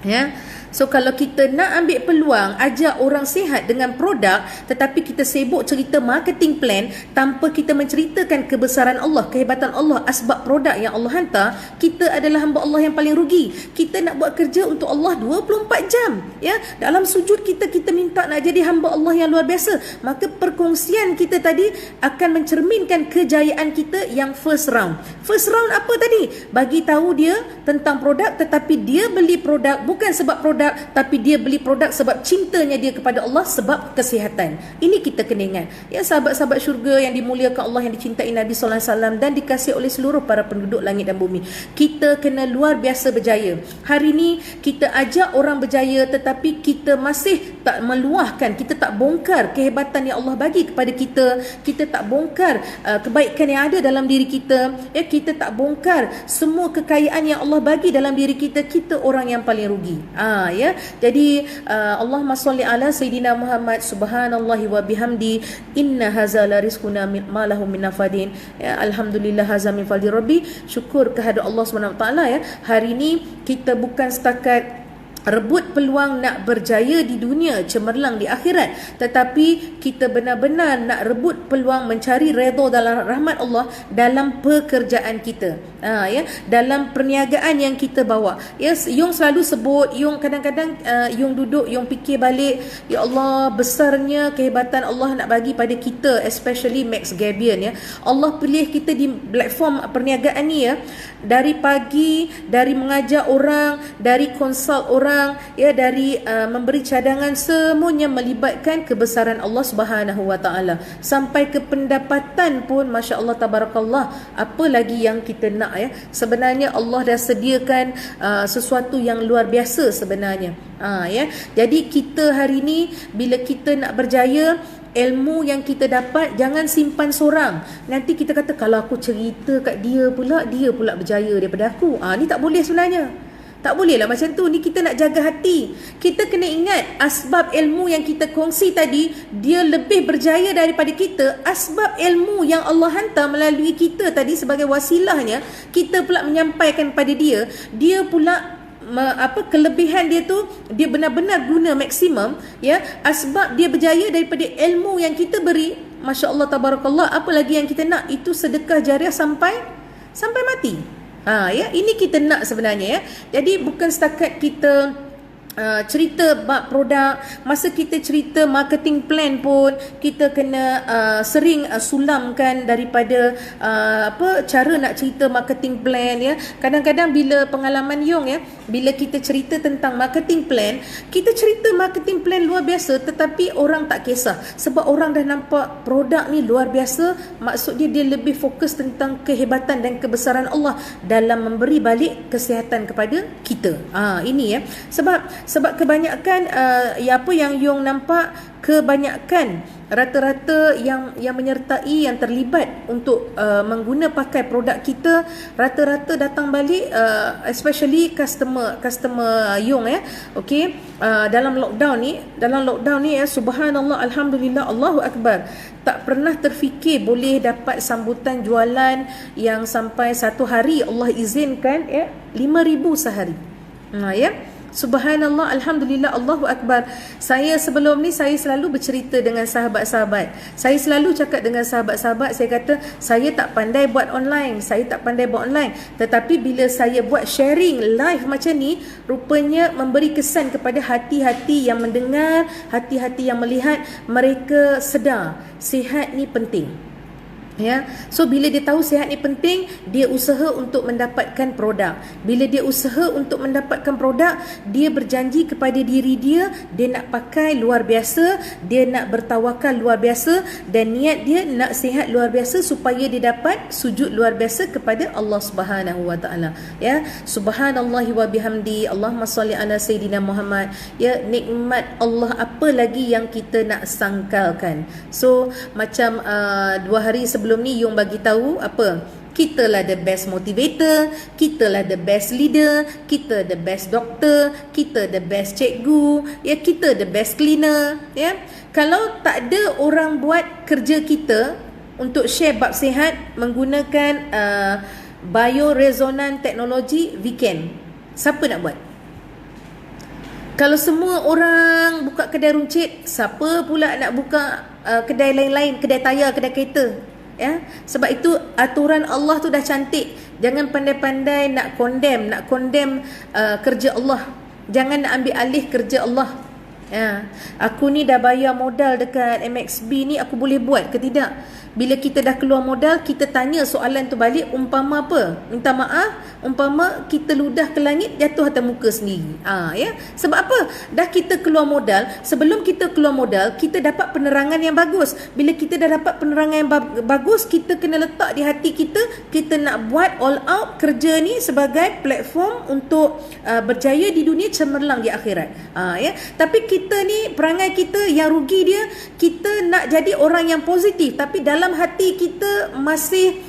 Ya. So kalau kita nak ambil peluang ajak orang sihat dengan produk, tetapi kita sibuk cerita marketing plan tanpa kita menceritakan kebesaran Allah, kehebatan Allah, asbab produk yang Allah hantar, kita adalah hamba Allah yang paling rugi. Kita nak buat kerja untuk Allah 24 jam ya. Dalam sujud kita minta nak jadi hamba Allah yang luar biasa. Maka perkongsian kita tadi akan mencerminkan kejayaan kita yang first round. First round apa tadi? Bagi tahu dia tentang produk, tetapi dia beli produk bukan sebab produk, tapi dia beli produk sebab cintanya dia kepada Allah, sebab kesihatan. Ini kita kena ingat ya, sahabat-sahabat syurga yang dimuliakan Allah, yang dicintai Nabi sallallahu alaihi wasallam dan dikasihi oleh seluruh para penduduk langit dan bumi. Kita kena luar biasa berjaya. Hari ni kita ajak orang berjaya, tetapi kita masih tak meluahkan, kita tak bongkar kehebatan yang Allah bagi kepada kita. Kita tak bongkar kebaikan yang ada dalam diri kita ya. Kita tak bongkar semua kekayaan yang Allah bagi dalam diri kita. Kita orang yang paling rugi. Ya. Jadi Allahumma sholli ala sayidina Muhammad, subhanallahi wa bihamdi, inna hadza la rizquna ma lahu min nafadin. Ya, alhamdulillah hadza min fadli rabbi. Syukur kehadrat Allah Subhanahu wa taala ya. Hari ini kita bukan setakat rebut peluang nak berjaya di dunia, cemerlang di akhirat, tetapi kita benar-benar nak rebut peluang mencari redha dalam rahmat Allah dalam pekerjaan kita. Ya, dalam perniagaan yang kita bawa. Ya, Yung selalu sebut, Yung kadang-kadang Yung duduk, Yung fikir balik, ya Allah, besarnya kehebatan Allah nak bagi pada kita, especially Max Gabion ya. Allah pilih kita di platform perniagaan ni ya. Dari pagi, dari mengajar orang, dari consult orang ya, dari memberi cadangan, semuanya melibatkan kebesaran Allah Subhanahu Wa Taala. Sampai ke pendapatan pun masya-Allah tabarakallah. Apa lagi yang kita nak ya? Sebenarnya Allah dah sediakan sesuatu yang luar biasa sebenarnya. Ya. Jadi kita hari ni bila kita nak berjaya, ilmu yang kita dapat jangan simpan seorang. Nanti kita kata kalau aku cerita kat dia pula berjaya daripada aku. Ni tak boleh sebenarnya. Tak boleh lah macam tu. Ni kita nak jaga hati. Kita kena ingat asbab ilmu yang kita kongsi tadi, dia lebih berjaya daripada kita. Asbab ilmu yang Allah hantar melalui kita tadi sebagai wasilahnya, kita pula menyampaikan pada dia. Dia pula kelebihan dia tu dia benar-benar guna maksimum ya. Asbab dia berjaya daripada ilmu yang kita beri. Masya-Allah tabarakallah. Apa lagi yang kita nak? Itu sedekah jariah sampai mati. Ya, ini kita nak sebenarnya ya. Jadi bukan setakat kita cerita bab produk, masa kita cerita marketing plan pun kita kena sering sulamkan daripada cara nak cerita marketing plan ya. Kadang-kadang bila pengalaman Yung ya, bila kita cerita tentang marketing plan, kita cerita marketing plan luar biasa, tetapi orang tak kisah sebab orang dah nampak produk ni luar biasa. Maksudnya dia lebih fokus tentang kehebatan dan kebesaran Allah dalam memberi balik kesihatan kepada kita. Ini ya. Sebab Sebab kebanyakan apa yang Yong nampak, kebanyakan rata-rata yang menyertai, yang terlibat untuk mengguna pakai produk kita, rata-rata datang balik, especially customer Yong okey, dalam lockdown ni subhanallah, alhamdulillah, Allahu akbar, tak pernah terfikir boleh dapat sambutan jualan yang sampai satu hari Allah izinkan 5,000 sehari. Subhanallah, alhamdulillah, Allahu akbar. Saya sebelum ni saya selalu bercerita dengan sahabat-sahabat. Saya selalu cakap dengan sahabat-sahabat, saya kata saya tak pandai buat online, Tetapi bila saya buat sharing live macam ni, rupanya memberi kesan kepada hati-hati yang mendengar, hati-hati yang melihat. Mereka sedar sihat ni penting. So bila dia tahu sihat ni penting, dia usaha untuk mendapatkan produk. Bila dia usaha untuk mendapatkan produk, dia berjanji kepada diri dia nak pakai luar biasa, dia nak bertawakal luar biasa, dan niat dia nak sihat luar biasa supaya dia dapat sujud luar biasa kepada Allah Subhanahu wa taala. Subhanallahi wa bihamdi, Allahumma salli ala sayidina Muhammad. Nikmat Allah apa lagi yang kita nak sangkalkan. So macam 2 hari sebelum ni Yong bagi tahu apa? Kita lah the best motivator, kita lah the best leader, kita the best doctor, kita the best cikgu, kita the best cleaner, Kalau tak ada orang buat kerja kita untuk share bab sihat menggunakan bioresonance teknologi weekend, siapa nak buat? Kalau semua orang buka kedai runcit, siapa pula nak buka kedai lain-lain, kedai tayar, kedai kereta? Sebab itu aturan Allah tu dah cantik. Jangan pandai-pandai nak condemn kerja Allah. Jangan nak ambil alih kerja Allah. Aku ni dah bayar modal dekat MXB ni, aku boleh buat ke tidak? Bila kita dah keluar modal, kita tanya soalan tu balik, umpama apa? Minta maaf, umpama kita ludah ke langit, jatuh atas muka sendiri. Sebab apa? Dah kita keluar modal, sebelum kita keluar modal, kita dapat penerangan yang bagus. Bila kita dah dapat penerangan yang bagus, kita kena letak di hati kita nak buat all out kerja ni sebagai platform untuk berjaya di dunia, cemerlang di akhirat. Tapi kita ni, perangai kita yang rugi dia, kita nak jadi orang yang positif, tapi dalam hati kita masih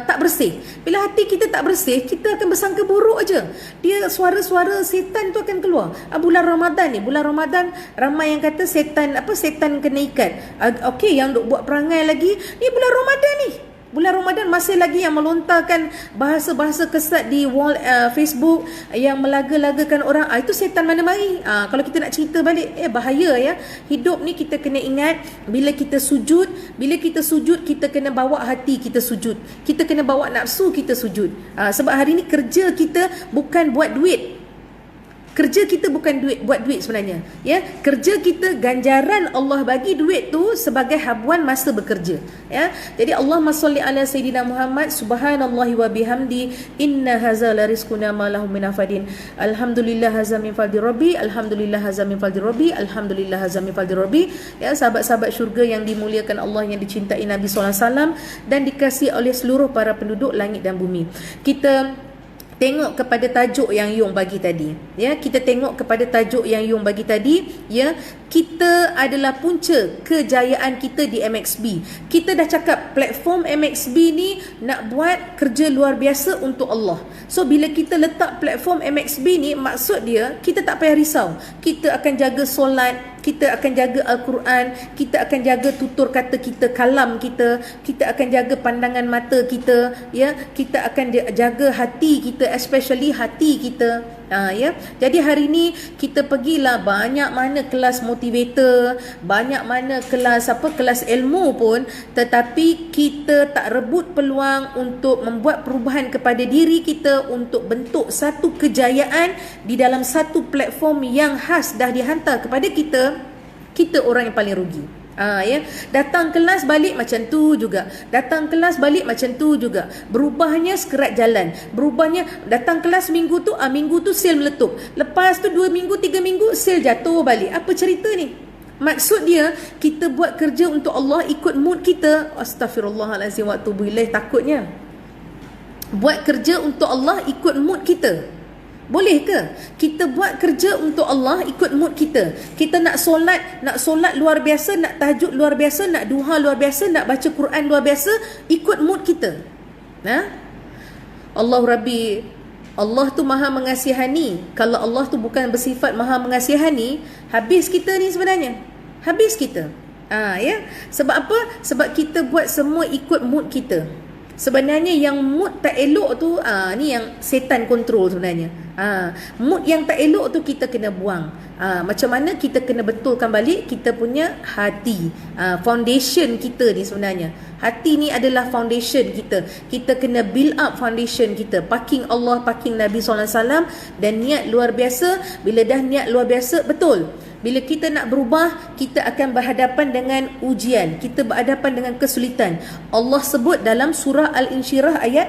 tak bersih. Bila hati kita tak bersih, kita akan bersangka buruk aja. Dia suara-suara setan tu akan keluar. Bulan Ramadan ni, bulan Ramadan ramai yang kata setan kena ikat. Okey, yang duk buat perangai lagi ni bulan Ramadan ni. Bulan Ramadan masih lagi yang melontarkan bahasa-bahasa kesat di wall Facebook, yang melaga-lagakan orang. Itu setan mana mari. Kalau kita nak cerita balik, bahaya Hidup ni kita kena ingat, bila kita sujud, kita kena bawa hati kita sujud. Kita kena bawa nafsu kita sujud. Sebab hari ni kerja kita bukan buat duit. Kerja kita bukan buat duit sebenarnya. Kerja kita, ganjaran Allah bagi duit tu sebagai habuan masa bekerja. Jadi Allahumma salli ala sayidina Muhammad, subhanallahi wa bihamdi, inna hadza la rizquna ma lahu min nafadin. Alhamdulillah hadza min fadli rabbi, alhamdulillah hadza min fadli rabbi, alhamdulillah hadza min fadli rabbi. Sahabat-sahabat syurga yang dimuliakan Allah, yang dicintai Nabi sallallahu alaihi wasallam dan dikasihi oleh seluruh para penduduk langit dan bumi. Kita tengok kepada tajuk yang Yong bagi tadi. Kita tengok kepada tajuk yang Yong bagi tadi. Kita adalah punca kejayaan kita di MXB. Kita dah cakap platform MXB ni nak buat kerja luar biasa untuk Allah. So bila kita letak platform MXB ni, maksud dia kita tak payah risau. Kita akan jaga solat, kita akan jaga Al-Quran, kita akan jaga tutur kata kita, kalam kita, kita akan jaga pandangan mata kita, kita akan jaga hati kita, especially hati kita. Jadi hari ni kita pergilah banyak mana kelas motivator, banyak mana kelas ilmu pun, tetapi kita tak rebut peluang untuk membuat perubahan kepada diri kita, untuk bentuk satu kejayaan di dalam satu platform yang khas dah dihantar kepada kita. Kita orang yang paling rugi. Datang kelas balik macam tu juga, datang kelas balik macam tu juga. Berubahnya sekerat jalan, berubahnya datang kelas minggu tu sale meletup, lepas tu 2 minggu 3 minggu sale jatuh balik. Apa cerita ni? Maksud dia kita buat kerja untuk Allah ikut mood kita. Astaghfirullahalazim wa atubu ilaih. Takutnya buat kerja untuk Allah ikut mood kita. Boleh ke kita buat kerja untuk Allah ikut mood kita? Kita nak solat luar biasa, nak tahajud luar biasa, nak duha luar biasa, nak baca Quran luar biasa, ikut mood kita. Allah Rabbi, Allah tu maha mengasihani. Kalau Allah tu bukan bersifat maha mengasihani, habis kita ni sebenarnya. Habis kita. Ya. Sebab apa? Sebab kita buat semua ikut mood kita. Sebenarnya yang mood tak elok tu, ni yang setan kontrol sebenarnya. Mood yang tak elok tu kita kena buang. Macam mana kita kena betulkan balik kita punya hati. Foundation kita ni sebenarnya. Hati ni adalah foundation kita. Kita kena build up foundation kita. Parking Allah, parking Nabi SAW. Dan niat luar biasa. Bila dah niat luar biasa, betul. Bila kita nak berubah, kita akan berhadapan dengan ujian. Kita berhadapan dengan kesulitan. Allah sebut dalam surah Al-Insyirah ayat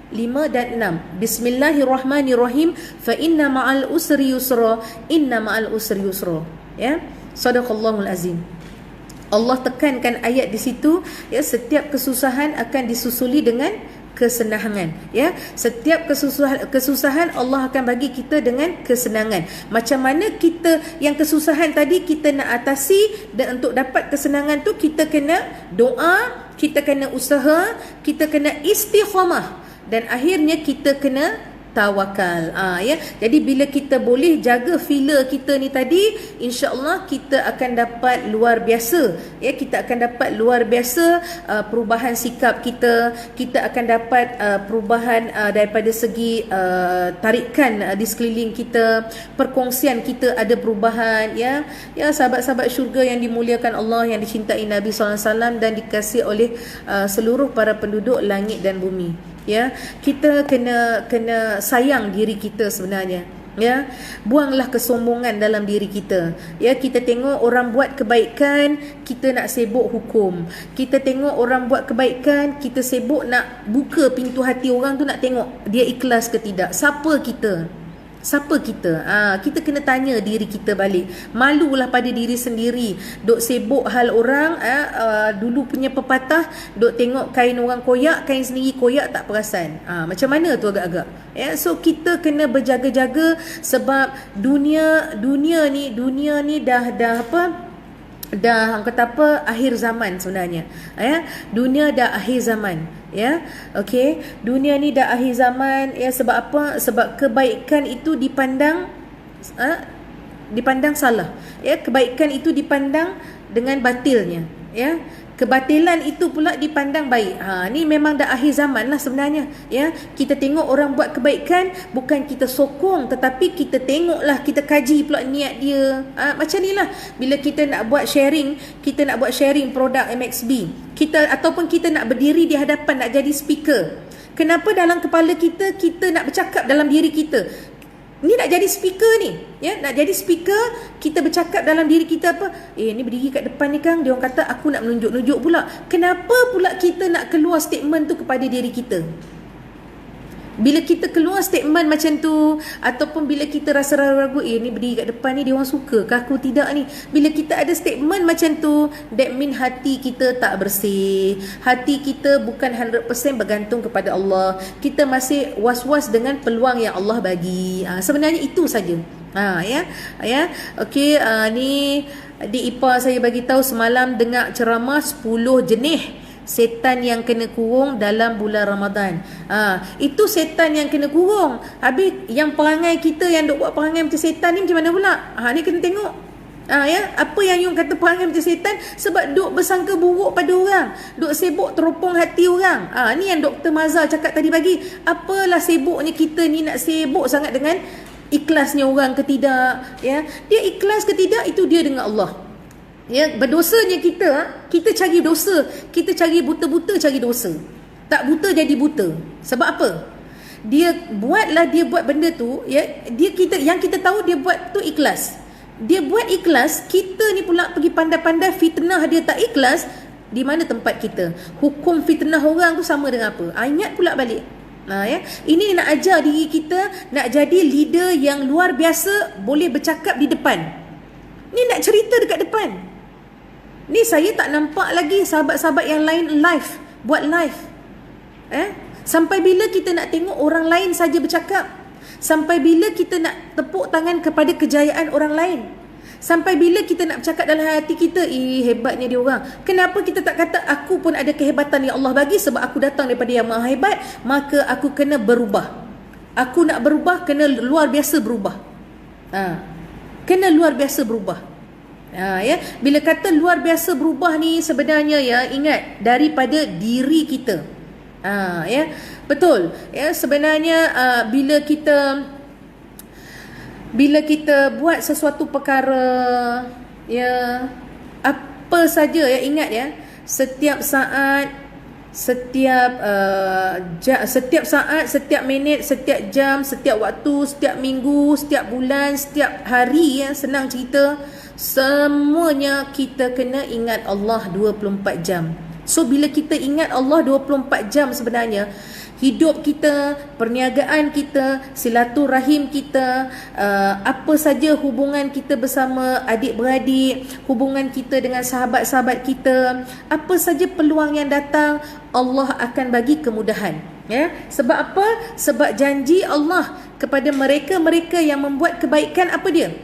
5 dan 6. Bismillahirrahmanirrahim. Fa inna ma'al usri yusra. Inna ma'al usri yusra. Ya. Sadaqallahul azim. Allah tekankan ayat di situ, ya, setiap kesusahan akan disusuli dengan kesenangan, ya. Setiap kesusahan Allah akan bagi kita dengan kesenangan. Macam mana kita yang kesusahan tadi kita nak atasi, dan untuk dapat kesenangan tu kita kena doa, kita kena usaha, kita kena istiqamah, dan akhirnya kita kena tawakal. Ya. Jadi bila kita boleh jaga filler kita ni tadi, insya-Allah kita akan dapat luar biasa. Ya, kita akan dapat luar biasa perubahan sikap kita. Kita akan dapat perubahan daripada segi tarikan di sekeliling kita. Perkongsian kita ada perubahan, ya. Ya, sahabat-sahabat syurga yang dimuliakan Allah, yang dicintai Nabi SAW dan dikasihi oleh seluruh para penduduk langit dan bumi. Ya, kita kena sayang diri kita sebenarnya. Ya, buanglah kesombongan dalam diri kita. Ya, kita tengok orang buat kebaikan, kita nak sibuk hukum. Kita tengok orang buat kebaikan, kita sibuk nak buka pintu hati orang tu, nak tengok dia ikhlas ke tidak. Siapa kita? Siapa kita? Kita kena tanya diri kita balik. Malulah pada diri sendiri. Duk sibuk hal orang. Dulu punya pepatah, duk tengok kain orang koyak, kain sendiri koyak tak perasan. Macam mana tu agak-agak? Ya, so kita kena berjaga-jaga, sebab dunia ni dah apa? Dah kata apa, akhir zaman sebenarnya. Ya, dunia dah akhir zaman. Ya, okey, dunia ni dah akhir zaman. Ya, sebab apa? Sebab kebaikan itu dipandang salah. Ya, kebaikan itu dipandang dengan batilnya. Ya, kebatilan itu pula dipandang baik. Ni memang dah akhir zaman lah sebenarnya. Ya, kita tengok orang buat kebaikan, bukan kita sokong, tetapi kita tengoklah, kita kaji pula niat dia. Macam ni lah. Bila kita nak buat sharing produk MXB, kita ataupun kita nak berdiri di hadapan, nak jadi speaker. Kenapa dalam kepala kita nak bercakap dalam diri kita? Ni nak jadi speaker ni, ya, nak jadi speaker, kita bercakap dalam diri kita apa? Ni berdiri kat depan ni Kang, dia orang kata aku nak menunjuk-nunjuk pula. Kenapa pula kita nak keluar statement tu kepada diri kita? Bila kita keluar statement macam tu, ataupun bila kita rasa ragu-ragu, ni berdiri kat depan ni dia orang suka ke aku tidak ni? Bila kita ada statement macam tu, that mean hati kita tak bersih. Hati kita bukan 100% bergantung kepada Allah. Kita masih was-was dengan peluang yang Allah bagi. Sebenarnya itu saja. Ya. Okey, ni adik ipar saya bagi tahu semalam dengar ceramah 10 jenis setan yang kena kurung dalam bulan Ramadan. Itu setan yang kena kurung. Habis yang perangai kita yang duk buat perangai macam setan ni macam mana pula? Ni kena tengok. Ya, apa yang you kata perangai macam setan? Sebab duk bersangka buruk pada orang, duk sibuk teropong hati orang. Ni yang Dr. Mazhar cakap tadi pagi. Apalah sibuknya kita ni nak sibuk sangat dengan ikhlasnya orang ke tidak, ya. Dia ikhlas ke tidak, itu dia dengan Allah. Ya, berdosanya kita cari dosa, kita cari buta-buta cari dosa. Tak buta jadi buta. Sebab apa? Dia buat benda tu, ya, yang kita tahu dia buat tu ikhlas. Dia buat ikhlas, kita ni pula pergi pandai-pandai fitnah dia tak ikhlas. Di mana tempat kita? Hukum fitnah orang tu sama dengan apa? Ingat pula balik. Ya, ini nak ajar diri kita nak jadi leader yang luar biasa, boleh bercakap di depan. Ni nak cerita dekat depan. Ni saya tak nampak lagi sahabat-sahabat yang lain buat live. Sampai bila kita nak tengok orang lain saja bercakap? Sampai bila kita nak tepuk tangan kepada kejayaan orang lain? Sampai bila kita nak bercakap dalam hati kita, hebatnya dia orang. Kenapa kita tak kata aku pun ada kehebatan yang Allah bagi, sebab aku datang daripada yang maha hebat, maka aku kena berubah. Aku nak berubah, kena luar biasa berubah. Kena luar biasa berubah. Ya, bila kata luar biasa berubah ni sebenarnya ya, ingat daripada diri kita. Ya, betul. Ya, sebenarnya bila kita buat sesuatu perkara, ya, apa saja ya, ingat ya, setiap saat, setiap saat, setiap minit, setiap jam, setiap waktu, setiap minggu, setiap bulan, setiap hari, ya, senang cerita, semuanya kita kena ingat Allah 24 jam. So bila kita ingat Allah 24 jam, sebenarnya hidup kita, perniagaan kita, silaturahim kita, apa saja hubungan kita bersama adik-beradik, hubungan kita dengan sahabat-sahabat kita, apa saja peluang yang datang, Allah akan bagi kemudahan. Ya, sebab apa? Sebab janji Allah kepada mereka-mereka yang membuat kebaikan, apa dia?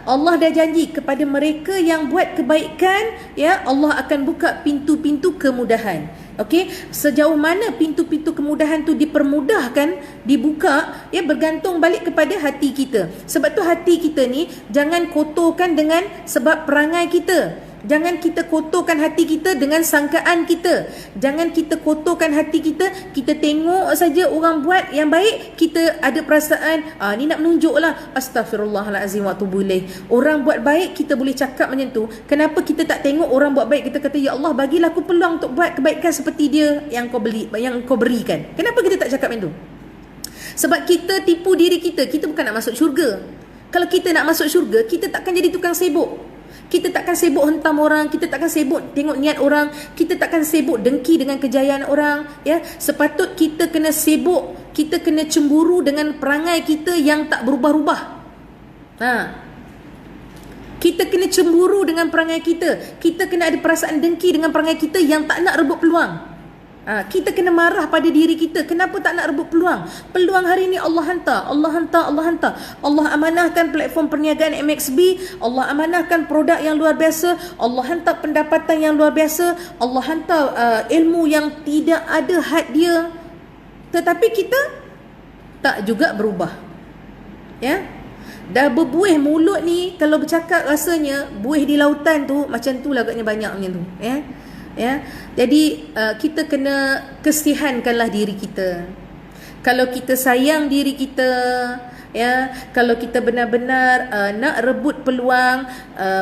Allah dah janji kepada mereka yang buat kebaikan, ya, Allah akan buka pintu-pintu kemudahan. Okey, sejauh mana pintu-pintu kemudahan tu dipermudahkan, dibuka, ya, bergantung balik kepada hati kita. Sebab tu hati kita ni jangan kotorkan dengan sebab perangai kita. Jangan kita kotorkan hati kita dengan sangkaan kita. Jangan kita kotorkan hati kita, kita tengok saja orang buat yang baik, kita ada perasaan, ni nak menunjuk lah. Astaghfirullahalazim wa atubu ilaih. Orang buat baik, kita boleh cakap macam tu. Kenapa kita tak tengok orang buat baik, kita kata, ya Allah, bagilah aku peluang untuk buat kebaikan seperti dia yang kau berikan. Kenapa kita tak cakap macam tu? Sebab kita tipu diri kita. Kita bukan nak masuk syurga. Kalau kita nak masuk syurga, kita takkan jadi tukang sibuk. Kita takkan sibuk hentam orang, kita takkan sibuk tengok niat orang, kita takkan sibuk dengki dengan kejayaan orang, ya. Sepatut kita kena sibuk, kita kena cemburu dengan perangai kita yang tak berubah-ubah. Kita kena cemburu dengan perangai kita. Kita kena ada perasaan dengki dengan perangai kita yang tak nak rebut peluang. Kita kena marah pada diri kita. Kenapa tak nak rebut peluang? Peluang hari ni Allah hantar. Allah amanahkan platform perniagaan MXB. Allah amanahkan produk yang luar biasa. Allah hantar pendapatan yang luar biasa. Allah hantar ilmu yang tidak ada had dia. Tetapi kita tak juga berubah. Ya, dah berbuih mulut ni, kalau bercakap rasanya buih di lautan tu, macam tu lah agaknya banyak macam tu. Ya, jadi kita kena kesihankanlah diri kita. Kalau kita sayang diri kita, ya, kalau kita benar-benar nak rebut peluang,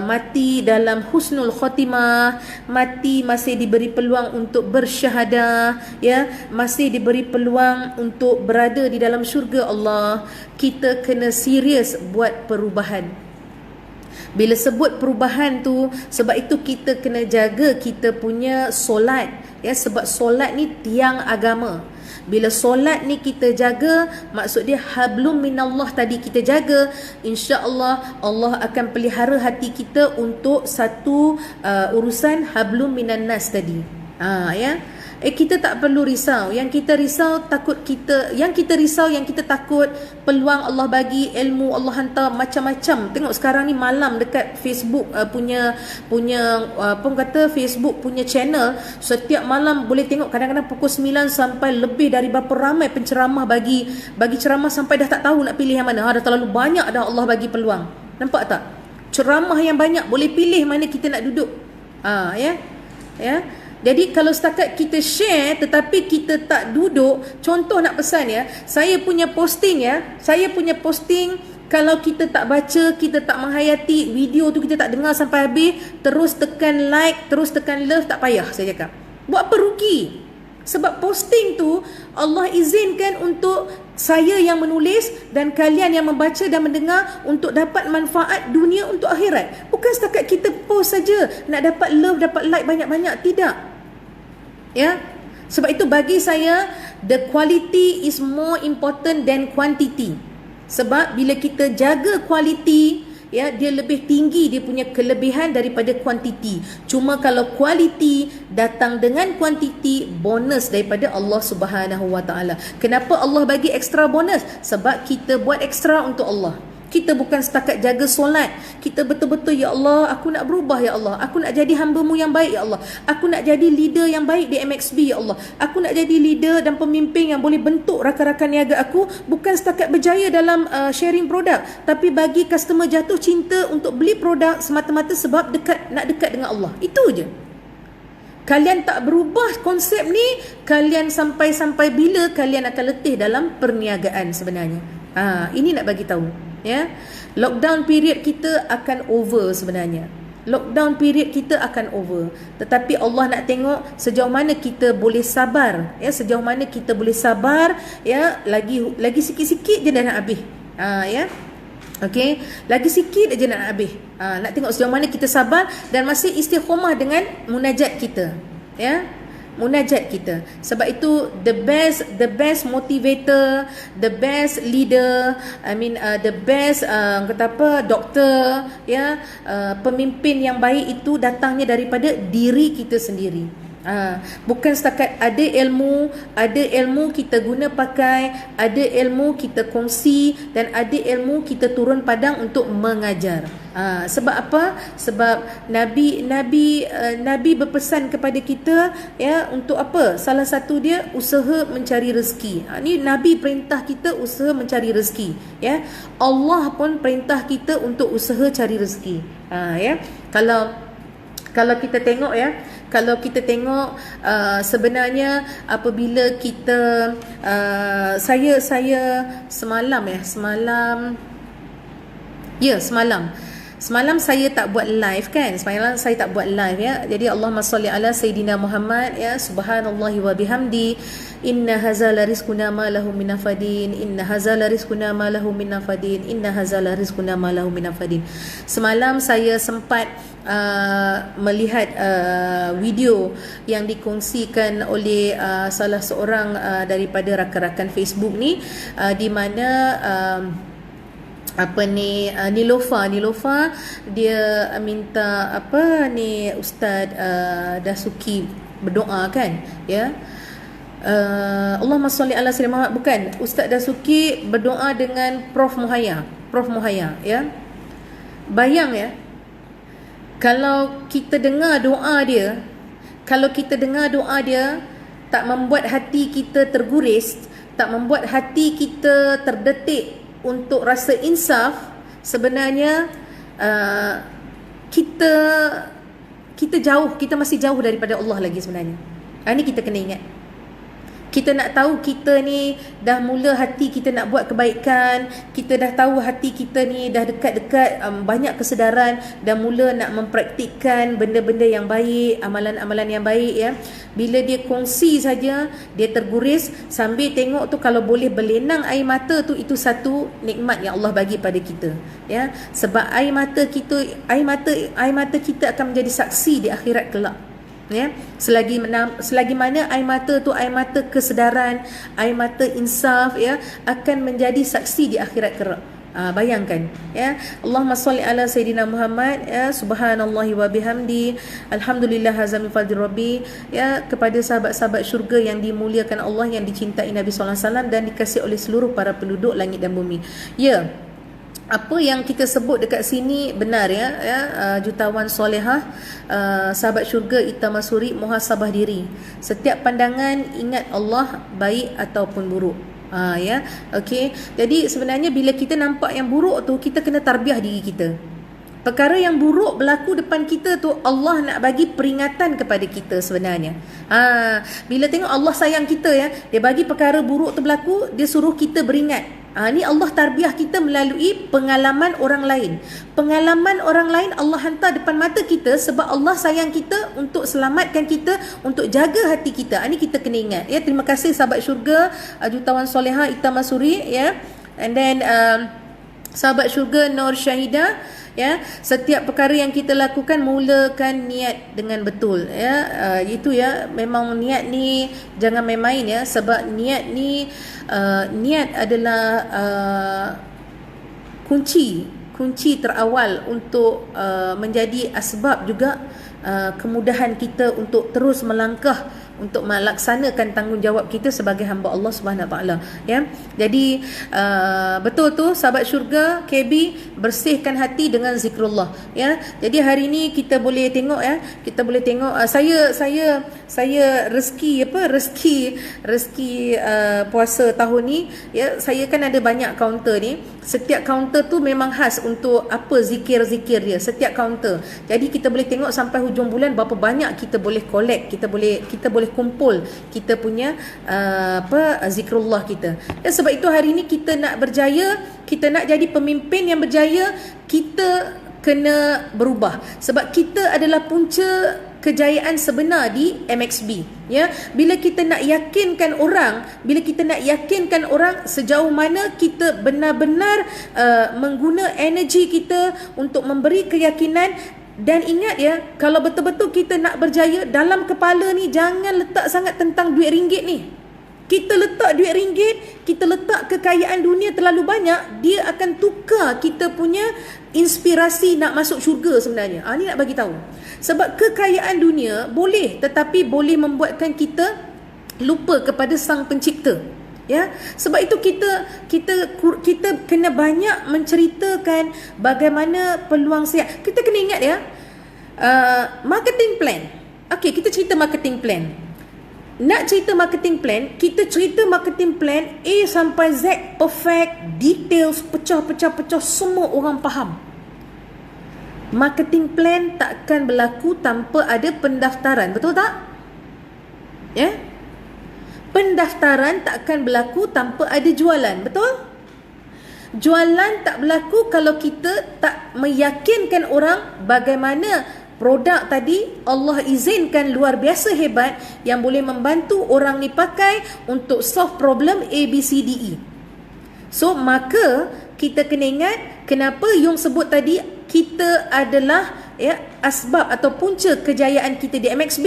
mati dalam husnul khotimah, mati masih diberi peluang untuk bersyahadah, ya, masih diberi peluang untuk berada di dalam syurga Allah, kita kena serius buat perubahan. Bila sebut perubahan tu, sebab itu kita kena jaga kita punya solat, ya, sebab solat ni tiang agama. Bila solat ni kita jaga, maksud dia hablum minallah tadi kita jaga, insya-Allah Allah akan pelihara hati kita untuk satu urusan hablum minan nas tadi. Ya. Kita tak perlu risau. Yang kita risau takut kita, yang kita takut peluang Allah bagi, ilmu Allah hantar macam-macam. Tengok sekarang ni malam dekat Facebook punya apa kata, Facebook punya channel, setiap malam boleh tengok, kadang-kadang pukul 9 sampai lebih dari berapa ramai penceramah bagi ceramah sampai dah tak tahu nak pilih yang mana. Dah terlalu banyak dah Allah bagi peluang. Nampak tak? Ceramah yang banyak, boleh pilih mana kita nak duduk. Ya. Jadi kalau setakat kita share tetapi kita tak duduk, contoh nak pesan, ya, saya punya posting, kalau kita tak baca, kita tak menghayati video tu, kita tak dengar sampai habis, terus tekan like, terus tekan love, tak payah saya cakap. Buat apa rugi? Sebab posting tu Allah izinkan untuk saya yang menulis dan kalian yang membaca dan mendengar untuk dapat manfaat dunia untuk akhirat. Bukan setakat kita post saja nak dapat love, dapat like banyak-banyak, tidak. Ya. Sebab itu bagi saya, the quality is more important than quantity. Sebab bila kita jaga quality, ya, dia lebih tinggi, dia punya kelebihan daripada kuantiti. Cuma kalau quality datang dengan kuantiti, bonus daripada Allah Subhanahu Wa Taala. Kenapa Allah bagi extra bonus? Sebab kita buat extra untuk Allah. Kita bukan setakat jaga solat. Kita betul-betul, ya Allah, aku nak berubah, ya Allah. Aku nak jadi hamba-Mu yang baik, ya Allah. Aku nak jadi leader yang baik di MXB, ya Allah. Aku nak jadi leader dan pemimpin yang boleh bentuk rakan-rakan niaga aku. Bukan setakat berjaya dalam sharing produk, tapi bagi customer jatuh cinta untuk beli produk semata-mata sebab nak dekat dengan Allah. Itu je. Kalian tak berubah konsep ni, kalian sampai bila kalian akan letih dalam perniagaan sebenarnya. Ini nak bagi tahu. Ya, lockdown period kita akan over sebenarnya. Lockdown period kita akan over. Tetapi Allah nak tengok sejauh mana kita boleh sabar, ya, sejauh mana kita boleh sabar, ya, lagi sikit-sikit je dah nak habis. Ya. Okey, lagi sikit aja nak habis. Nak tengok sejauh mana kita sabar dan masih istiqamah dengan munajat kita. Ya. Munajat kita. Sebab itu the best motivator, the best leader, the best kata apa, doktor, ya, pemimpin yang baik itu datangnya daripada diri kita sendiri. Bukan setakat ada ilmu kita guna pakai, ada ilmu kita kongsi, dan ada ilmu kita turun padang untuk mengajar. Sebab apa? Sebab Nabi berpesan kepada kita, ya, untuk apa? Salah satu dia usaha mencari rezeki. Ni Nabi perintah kita usaha mencari rezeki, ya. Allah pun perintah kita untuk usaha cari rezeki. Ya. Kalau kita tengok, ya, sebenarnya apabila kita saya semalam saya tak buat live kan. Semalam saya tak buat live, ya. Jadi Allahumma salli ala Sayyidina Muhammad, ya. Subhanallahi wa bihamdi. Inna hazala rizquna ma lahu min nafadin. Inna hazala rizquna ma lahu min nafadin. Inna hazala rizquna ma lahu min nafadin. Semalam saya sempat melihat video yang dikongsikan oleh salah seorang daripada rakan-rakan Facebook ni, di mana Nilofa dia minta Ustaz Dasuki berdoa kan, ya. Allahumma sholli ala sayyidina Muhammad, bukan, Ustaz Dasuki berdoa dengan Prof Muhaya, ya. Bayang, ya, kalau kita dengar doa dia, tak membuat hati kita terguris, tak membuat hati kita terdetik untuk rasa insaf, sebenarnya kita masih jauh daripada Allah lagi sebenarnya. Ini kita kena ingat. Kita nak tahu kita ni dah mula hati kita nak buat kebaikan, kita dah tahu hati kita ni dah dekat-dekat banyak kesedaran, dah mula nak mempraktikkan benda-benda yang baik, amalan-amalan yang baik, ya. Bila dia kongsi saja, dia terguris sambil tengok tu, kalau boleh berlenang air mata tu, itu satu nikmat yang Allah bagi pada kita, ya. Sebab air mata kita akan menjadi saksi di akhirat kelak. Ya, selagi mana air mata tu air mata kesedaran, air mata insaf, ya, akan menjadi saksi di akhirat kelak. Bayangkan, ya. Allahumma sholli ala Sayyidina Muhammad, ya. Subhanallahi wa bihamdi. Alhamdulillah hazami fadhil rabbi, ya. Kepada sahabat-sahabat syurga yang dimuliakan Allah, yang dicintai Nabi sallallahu alaihi wasallam dan dikasihi oleh seluruh para penduduk langit dan bumi. Ya, apa yang kita sebut dekat sini benar, ya, jutawan solehah, sahabat syurga Ita Masuri, muhasabah diri. Setiap pandangan ingat Allah, baik ataupun buruk. Ya, okey. Jadi sebenarnya bila kita nampak yang buruk tu, kita kena tarbiah diri kita. Perkara yang buruk berlaku depan kita tu, Allah nak bagi peringatan kepada kita sebenarnya. Bila tengok Allah sayang kita, ya, dia bagi perkara buruk tu berlaku, dia suruh kita beringat. Ni Allah tarbiah kita melalui pengalaman orang lain. Pengalaman orang lain Allah hantar depan mata kita sebab Allah sayang kita, untuk selamatkan kita, untuk jaga hati kita. Ni kita kena ingat, ya. Terima kasih sahabat syurga jutawan solehah Ita Masuri, ya. And then sahabat syurga Nur Syahidah, ya. Setiap perkara yang kita lakukan, mulakan niat dengan betul, ya. Itu, ya, memang niat ni jangan main-main, ya. Sebab niat ni niat adalah kunci kunci terawal untuk menjadi asbab juga kemudahan kita untuk terus melangkah untuk melaksanakan tanggungjawab kita sebagai hamba Allah Subhanahu Wa Taala, ya. Jadi betul tu sahabat syurga KB, bersihkan hati dengan zikrullah, ya. Jadi hari ni kita boleh tengok, ya, kita boleh tengok saya rezeki puasa tahun ni, ya. Saya kan ada banyak kaunter ni. Setiap kaunter tu memang khas untuk apa zikir-zikir dia, setiap kaunter. Jadi kita boleh tengok sampai hujung bulan berapa banyak kita boleh collect, kita boleh kumpul kita punya zikrullah kita. Dan sebab itu hari ini kita nak berjaya, kita nak jadi pemimpin yang berjaya, kita kena berubah. Sebab kita adalah punca kejayaan sebenar di MXB, ya. Bila kita nak yakinkan orang sejauh mana kita benar-benar mengguna energi kita untuk memberi keyakinan. Dan ingat, ya, kalau betul-betul kita nak berjaya, dalam kepala ni jangan letak sangat tentang duit ringgit ni. Kita letak duit ringgit, kita letak kekayaan dunia terlalu banyak, dia akan tukar kita punya inspirasi nak masuk syurga sebenarnya. Ni nak bagi tahu. Sebab kekayaan dunia boleh, tetapi boleh membuatkan kita lupa kepada Sang Pencipta. Ya, sebab itu kita kena banyak menceritakan bagaimana peluang sihat. Kita kena ingat, ya, marketing plan. Okey, kita cerita marketing plan. Nak cerita marketing plan, kita cerita marketing plan A sampai Z, perfect, details, pecah, semua orang faham. Marketing plan takkan berlaku tanpa ada pendaftaran, betul tak? Ya? Pendaftaran takkan berlaku tanpa ada jualan, betul? Jualan tak berlaku kalau kita tak meyakinkan orang bagaimana produk tadi Allah izinkan luar biasa hebat yang boleh membantu orang ni pakai untuk solve problem A, B, C, D, E. So, maka kita kena ingat kenapa Yung sebut tadi kita adalah, ya, asbab atau punca kejayaan kita di MXB.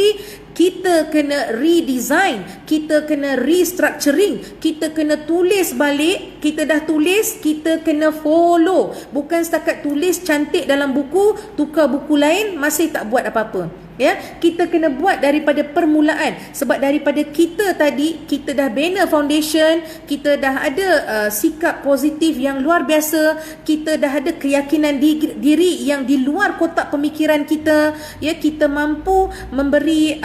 Kita kena redesign, kita kena restructuring, kita kena tulis balik. Kita dah tulis, kita kena follow. Bukan setakat tulis cantik dalam buku, tukar buku lain, masih tak buat apa-apa. Ya, kita kena buat daripada permulaan. Sebab daripada kita tadi, kita dah bina foundation, kita dah ada sikap positif yang luar biasa, kita dah ada keyakinan diri yang di luar kotak pemikiran kita. Ya, kita mampu memberi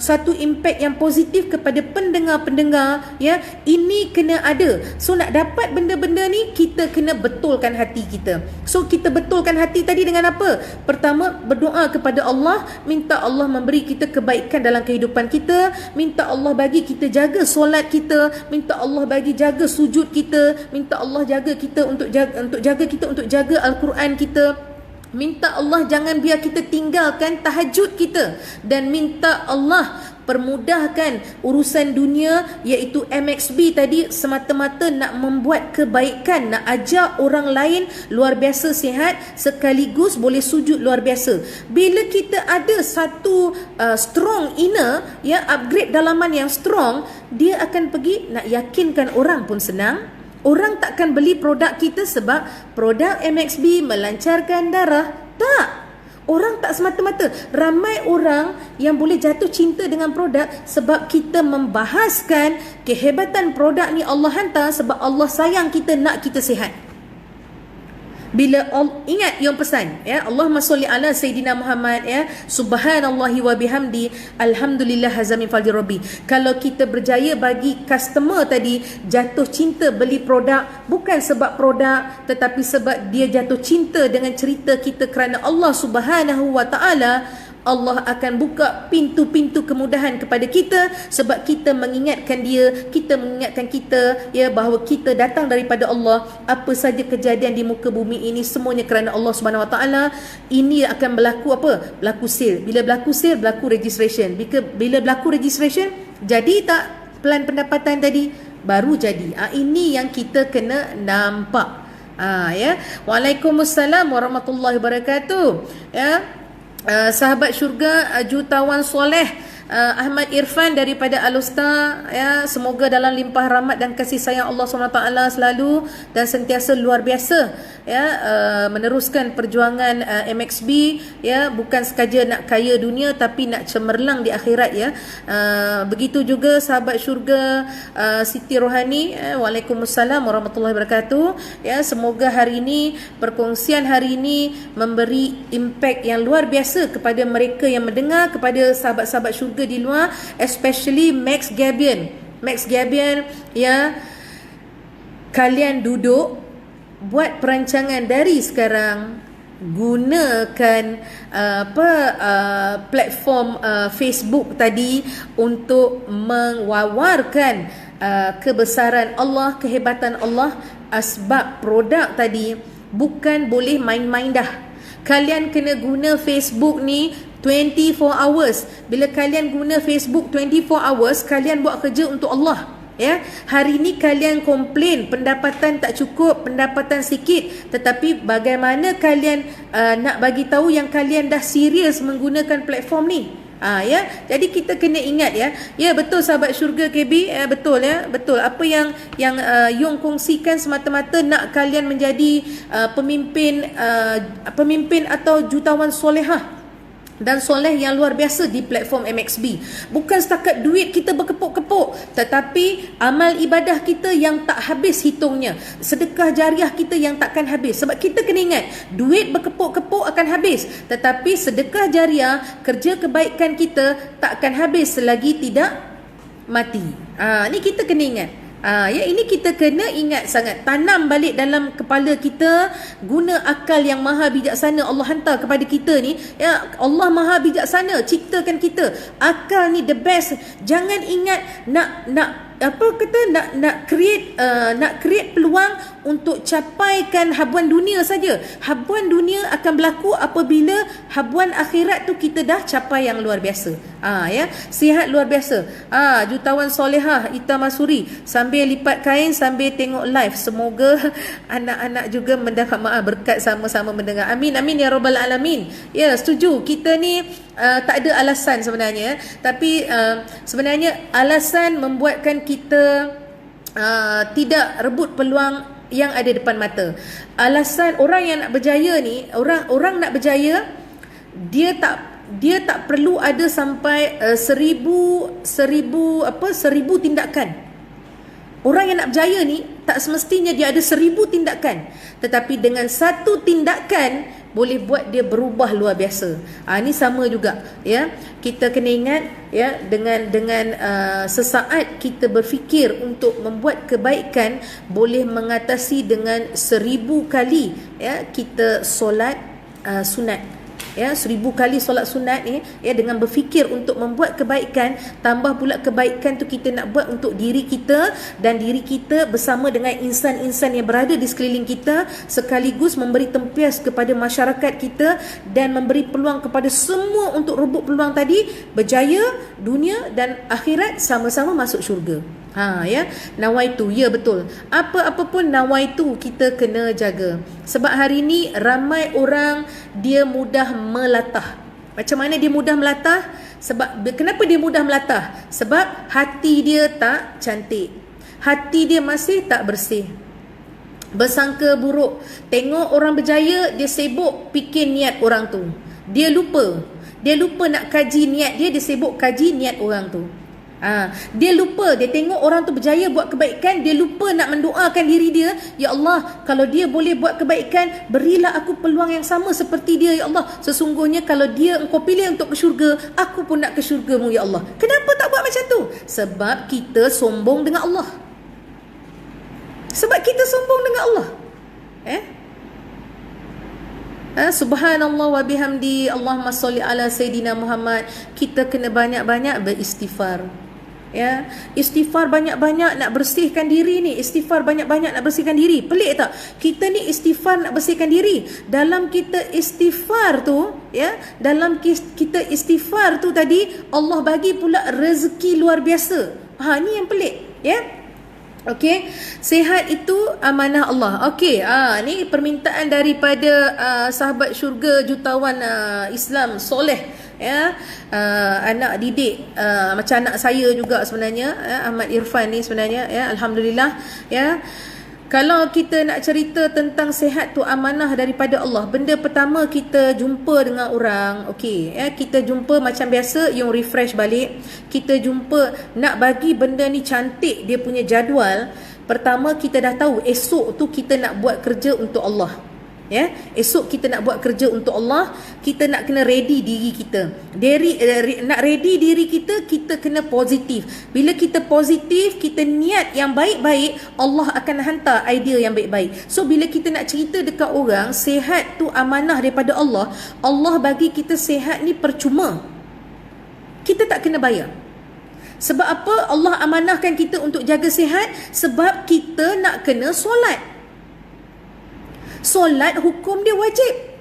satu impact yang positif kepada pendengar-pendengar. Ya, ini kena ada. So nak dapat benda-benda ni, kita kena betulkan hati kita. So kita betulkan hati tadi dengan apa? Pertama, berdoa kepada Allah, minta Allah memberi kita kebaikan dalam kehidupan kita, minta Allah bagi kita jaga solat kita, minta Allah bagi jaga sujud kita, minta Allah jaga kita untuk jaga Al-Quran kita, minta Allah jangan biar kita tinggalkan tahajud kita, dan minta Allah permudahkan urusan dunia, iaitu MXB tadi semata-mata nak membuat kebaikan, nak ajak orang lain luar biasa sihat, sekaligus boleh sujud luar biasa. Bila kita ada satu strong inner, ya, upgrade dalaman yang strong, dia akan pergi nak yakinkan orang pun senang. Orang takkan beli produk kita sebab produk MXB melancarkan darah. Tak. Orang tak semata-mata. Ramai orang yang boleh jatuh cinta dengan produk sebab kita membahaskan kehebatan produk ni Allah hantar sebab Allah sayang kita, nak kita sihat. Bila ingat yang pesan, ya, Allahumma sholli ala Sayyidina Muhammad, ya, subhanallahi wa bihamdi, alhamdulillah hazamin fadli rabbi. Kalau kita berjaya bagi customer tadi jatuh cinta beli produk, bukan sebab produk, tetapi sebab dia jatuh cinta dengan cerita kita kerana Allah Subhanahu wa taala, Allah akan buka pintu-pintu kemudahan kepada kita sebab kita mengingatkan dia, kita mengingatkan kita, ya, bahawa kita datang daripada Allah. Apa saja kejadian di muka bumi ini semuanya kerana Allah Subhanahu Wa Taala. Ini akan berlaku apa? Berlaku sale. Bila berlaku sale, berlaku registration. Bila berlaku registration, jadi tak plan pendapatan tadi? Baru jadi. Ini yang kita kena nampak. Ya. Waalaikumsalam warahmatullahi wabarakatuh. Ya. Sahabat syurga, jutawan soleh, Ahmad Irfan daripada Al-Usta, ya, semoga dalam limpah rahmat dan kasih sayang Allah SWT selalu dan sentiasa luar biasa, ya, meneruskan perjuangan MXB, ya, bukan sekaja nak kaya dunia tapi nak cemerlang di akhirat, ya. Begitu juga sahabat syurga Siti Rohani, Waalaikumsalam warahmatullahi wabarakatuh, ya, semoga hari ini, perkongsian hari ini memberi impact yang luar biasa kepada mereka yang mendengar, kepada sahabat-sahabat syurga di luar, especially Max Gabian, ya, kalian duduk buat perancangan dari sekarang, gunakan platform Facebook tadi untuk mewawarkan kebesaran Allah, kehebatan Allah. Asbab produk tadi bukan boleh main-main dah. Kalian kena guna Facebook ni 24 hours. Bila kalian guna Facebook 24 hours, kalian buat kerja untuk Allah, ya. Hari ni kalian komplain pendapatan tak cukup, pendapatan sikit, tetapi bagaimana kalian nak bagi tahu yang kalian dah serius menggunakan platform ni? Ya, jadi kita kena ingat, ya. Ya, betul sahabat syurga KB, betul, ya, betul. Apa yang Yong kongsikan semata-mata nak kalian menjadi pemimpin atau jutawan solehah dan soleh yang luar biasa di platform MXB. Bukan setakat duit kita berkepuk-kepuk, tetapi amal ibadah kita yang tak habis hitungnya, sedekah jariah kita yang takkan habis. Sebab kita kena ingat, duit berkepuk-kepuk akan habis, tetapi sedekah jariah, kerja kebaikan kita takkan habis selagi tidak mati. Ni kita kena ingat. Ya, ini kita kena ingat sangat, tanam balik dalam kepala kita, guna akal yang maha bijaksana Allah hantar kepada kita ni, ya. Allah maha bijaksana ciptakan kita, akal ni the best. Jangan ingat nak create peluang untuk capaikan habuan dunia saja. Habuan dunia akan berlaku apabila habuan akhirat tu kita dah capai yang luar biasa. Ya, sihat luar biasa. Jutawan solehah Ita Masuri sambil lipat kain sambil tengok live. Semoga anak-anak juga mendapat berkat sama-sama mendengar. Amin amin ya rabbal alamin. Ya, setuju. Kita ni tak ada alasan sebenarnya, tapi sebenarnya alasan membuatkan kita tidak rebut peluang yang ada depan mata. Alasan orang yang nak berjaya ni, orang nak berjaya, dia tak perlu ada sampai 1000 tindakan. Orang yang nak berjaya ni tak semestinya dia ada 1000 tindakan, tetapi dengan satu tindakan boleh buat dia berubah luar biasa. Ni sama juga, ya. Kita kena ingat, ya, dengan sesaat kita berfikir untuk membuat kebaikan boleh mengatasi dengan 1000 kali, ya, kita solat sunat. Ya, 1000 kali solat sunat ni, ya, dengan berfikir untuk membuat kebaikan, tambah pula kebaikan tu kita nak buat untuk diri kita dan diri kita bersama dengan insan-insan yang berada di sekeliling kita, sekaligus memberi tempias kepada masyarakat kita dan memberi peluang kepada semua untuk rebut peluang tadi, berjaya dunia dan akhirat, sama-sama masuk syurga. Ya, nawaitu, ya, betul. Apa-apa pun nawaitu kita kena jaga. Sebab hari ni ramai orang dia mudah melatah. Macam mana dia mudah melatah? Kenapa dia mudah melatah? Sebab hati dia tak cantik. Hati dia masih tak bersih. Bersangka buruk. Tengok orang berjaya, dia sibuk fikir niat orang tu. Dia lupa nak kaji niat dia sibuk kaji niat orang tu. Dia lupa, dia tengok orang tu berjaya buat kebaikan, dia lupa nak mendoakan diri dia, ya Allah, kalau dia boleh buat kebaikan, berilah aku peluang yang sama seperti dia, ya Allah. Sesungguhnya kalau dia engkau pilih untuk ke syurga, aku pun nak ke syurgamu, ya Allah. Kenapa tak buat macam tu? Sebab kita sombong dengan Allah. Subhanallah wa bihamdi, Allahumma salli ala Sayyidina Muhammad. Kita kena banyak-banyak beristighfar. Ya, istighfar banyak-banyak nak bersihkan diri ni. Istighfar banyak-banyak nak bersihkan diri. Pelik tak? Kita ni istighfar nak bersihkan diri. Dalam kita istighfar tu, ya, dalam kita istighfar tu tadi, Allah bagi pula rezeki luar biasa. Ni yang pelik, ya. Okey, sihat itu amanah Allah. Okey, ni permintaan daripada sahabat syurga jutawan Islam soleh, ya, anak didik macam anak saya juga sebenarnya, Ahmad Irfan ni sebenarnya, ya, alhamdulillah, ya. Kalau kita nak cerita tentang sihat tu amanah daripada Allah, benda pertama kita jumpa dengan orang, okey, ya, kita jumpa macam biasa, you refresh balik, kita jumpa nak bagi benda ni cantik dia punya jadual. Pertama kita dah tahu esok tu kita nak buat kerja untuk Allah. Ya, esok kita nak buat kerja untuk Allah, kita nak kena ready diri kita. Nak ready diri kita, kita kena positif. Bila kita positif, kita niat yang baik-baik, Allah akan hantar idea yang baik-baik. So bila kita nak cerita dekat orang, sihat tu amanah daripada Allah, Allah bagi kita sihat ni percuma. Kita tak kena bayar. Sebab apa Allah amanahkan kita untuk jaga sihat? Sebab kita nak kena solat. Solat hukum dia wajib.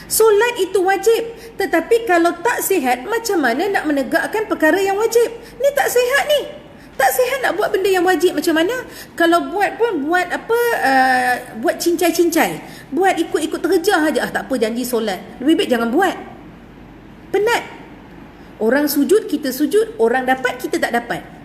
Solat itu wajib. Tetapi kalau tak sihat, macam mana nak menegakkan perkara yang wajib? Ni tak sihat ni. Tak sihat nak buat benda yang wajib macam mana? Kalau buat pun buat apa, buat cincai-cincai. Buat ikut-ikut terjah aja. Tak apa, janji solat. Lebih baik jangan buat. Penat. Orang sujud, kita sujud. Orang dapat, kita tak dapat.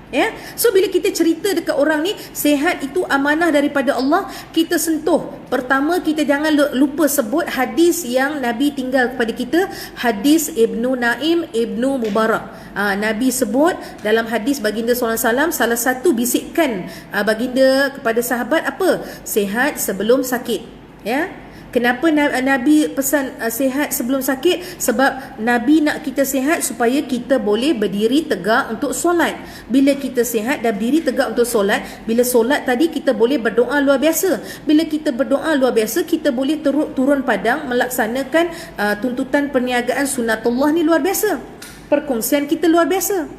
Ya, so bila kita cerita dekat orang ni, sihat itu amanah daripada Allah, kita sentuh. Pertama, kita jangan lupa sebut hadis yang Nabi tinggal kepada kita, hadis Ibnu Naim Ibnu Mubarak. Nabi sebut dalam hadis baginda SAW, salah satu bisikan baginda kepada sahabat apa? Sihat sebelum sakit. Ya. Kenapa Nabi pesan sihat sebelum sakit? Sebab Nabi nak kita sihat supaya kita boleh berdiri tegak untuk solat. Bila kita sihat dan berdiri tegak untuk solat, bila solat tadi kita boleh berdoa luar biasa. Bila kita berdoa luar biasa, kita boleh turun padang melaksanakan tuntutan perniagaan sunatullah ni luar biasa. Perkongsian kita luar biasa.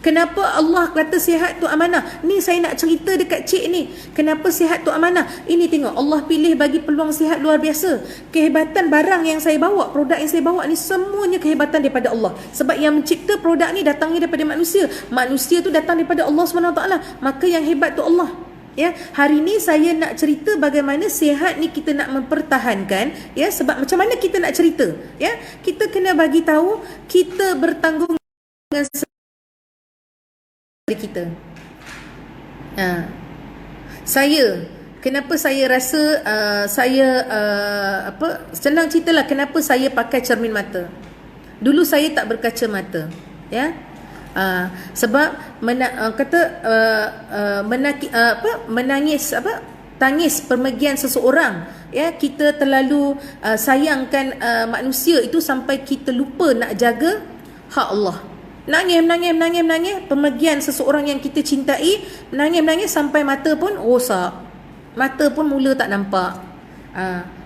Kenapa Allah kata sihat tu amanah? Ni saya nak cerita dekat cik ni. Kenapa sihat tu amanah? Ini tengok, Allah pilih bagi peluang sihat luar biasa. Kehebatan barang yang saya bawa, produk yang saya bawa ni semuanya kehebatan daripada Allah. Sebab yang mencipta produk ni datangnya daripada manusia. Manusia tu datang daripada Allah SWT. Maka yang hebat tu Allah. Ya, hari ni saya nak cerita bagaimana sihat ni kita nak mempertahankan, ya, sebab macam mana kita nak cerita? Ya, kita kena bagi tahu kita bertanggung dengan kita. Kenapa saya rasa senang ceritalah kenapa saya pakai cermin mata. Dulu saya tak berkaca mata, ya. Sebab tangis permergian seseorang, ya, kita terlalu sayangkan manusia itu sampai kita lupa nak jaga hak Allah. Menangis pemergian seseorang yang kita cintai, menangis sampai mata pun rosak, mata pun mula tak nampak.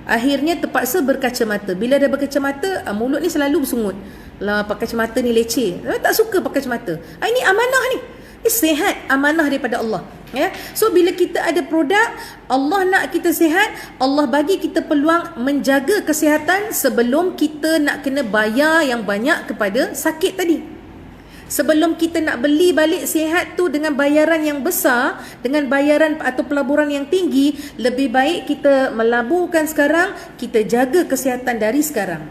Akhirnya terpaksa berkacamata. Bila dah berkacamata, mulut ni selalu bersungut. Lah, pakai kacamata ni leceh, tak suka pakai kacamata. Ini amanah ni. Ini sihat, amanah daripada Allah. Ya, so bila kita ada produk, Allah nak kita sihat, Allah bagi kita peluang menjaga kesihatan sebelum kita nak kena bayar yang banyak kepada sakit tadi. Sebelum kita nak beli balik sihat tu dengan bayaran yang besar, dengan bayaran atau pelaburan yang tinggi, lebih baik kita melaburkan sekarang, kita jaga kesihatan dari sekarang.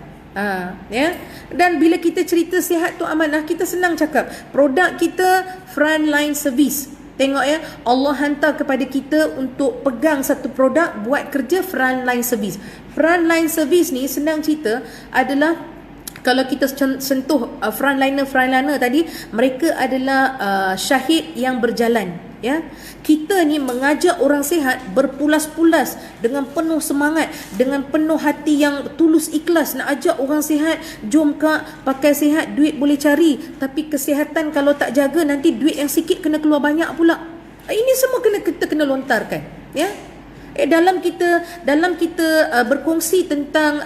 Ya. Dan bila kita cerita sihat tu amanah, kita senang cakap produk kita frontline service. Tengok, ya, Allah hantar kepada kita untuk pegang satu produk, buat kerja frontline service. Frontline service ni senang cerita adalah, kalau kita sentuh frontliner tadi, mereka adalah syahid yang berjalan, ya. Kita ni mengajak orang sihat berpulas-pulas dengan penuh semangat, dengan penuh hati yang tulus ikhlas nak ajak orang sihat. Jom kak, pakai sihat, duit boleh cari, tapi kesihatan kalau tak jaga, nanti duit yang sikit kena keluar banyak pula. Ini semua kita kena lontarkan, ya. Dalam kita berkongsi tentang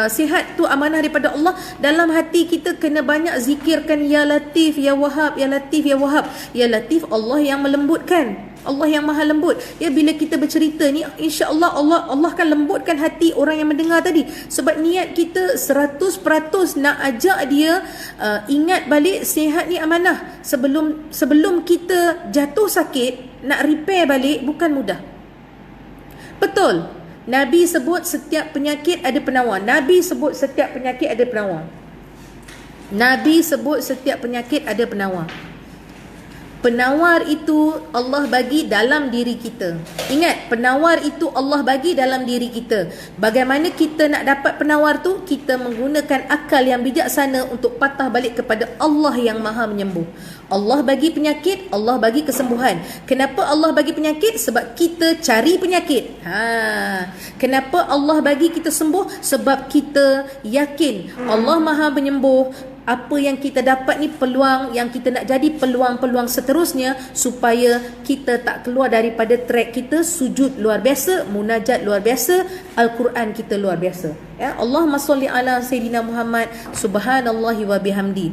sihat tu amanah daripada Allah, dalam hati kita kena banyak zikirkan ya Latif ya Wahab, ya Latif ya Wahab. Ya Latif, Allah yang melembutkan, Allah yang maha lembut. Ya, bila kita bercerita ni, insya-Allah Allah akan lembutkan hati orang yang mendengar tadi. Sebab niat kita 100% nak ajak dia ingat balik sihat ni amanah. Sebelum kita jatuh sakit, nak repair balik bukan mudah. Betul. Nabi sebut setiap penyakit ada penawar. Nabi sebut setiap penyakit ada penawar. Nabi sebut setiap penyakit ada penawar. Penawar itu Allah bagi dalam diri kita. Ingat, penawar itu Allah bagi dalam diri kita. Bagaimana kita nak dapat penawar tu? Kita menggunakan akal yang bijaksana untuk patah balik kepada Allah yang Maha Menyembuh. Allah bagi penyakit, Allah bagi kesembuhan. Kenapa Allah bagi penyakit? Sebab kita cari penyakit. Kenapa Allah bagi kita sembuh? Sebab kita yakin Allah Maha Menyembuh. Apa yang kita dapat ni peluang yang kita nak jadi peluang-peluang seterusnya supaya kita tak keluar daripada track kita. Sujud luar biasa, munajat luar biasa, Al-Quran kita luar biasa. Ya, Allahumma salli ala Sayyidina Muhammad, subhanallahi wa bihamdi.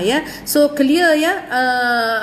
Ya. So clear ya,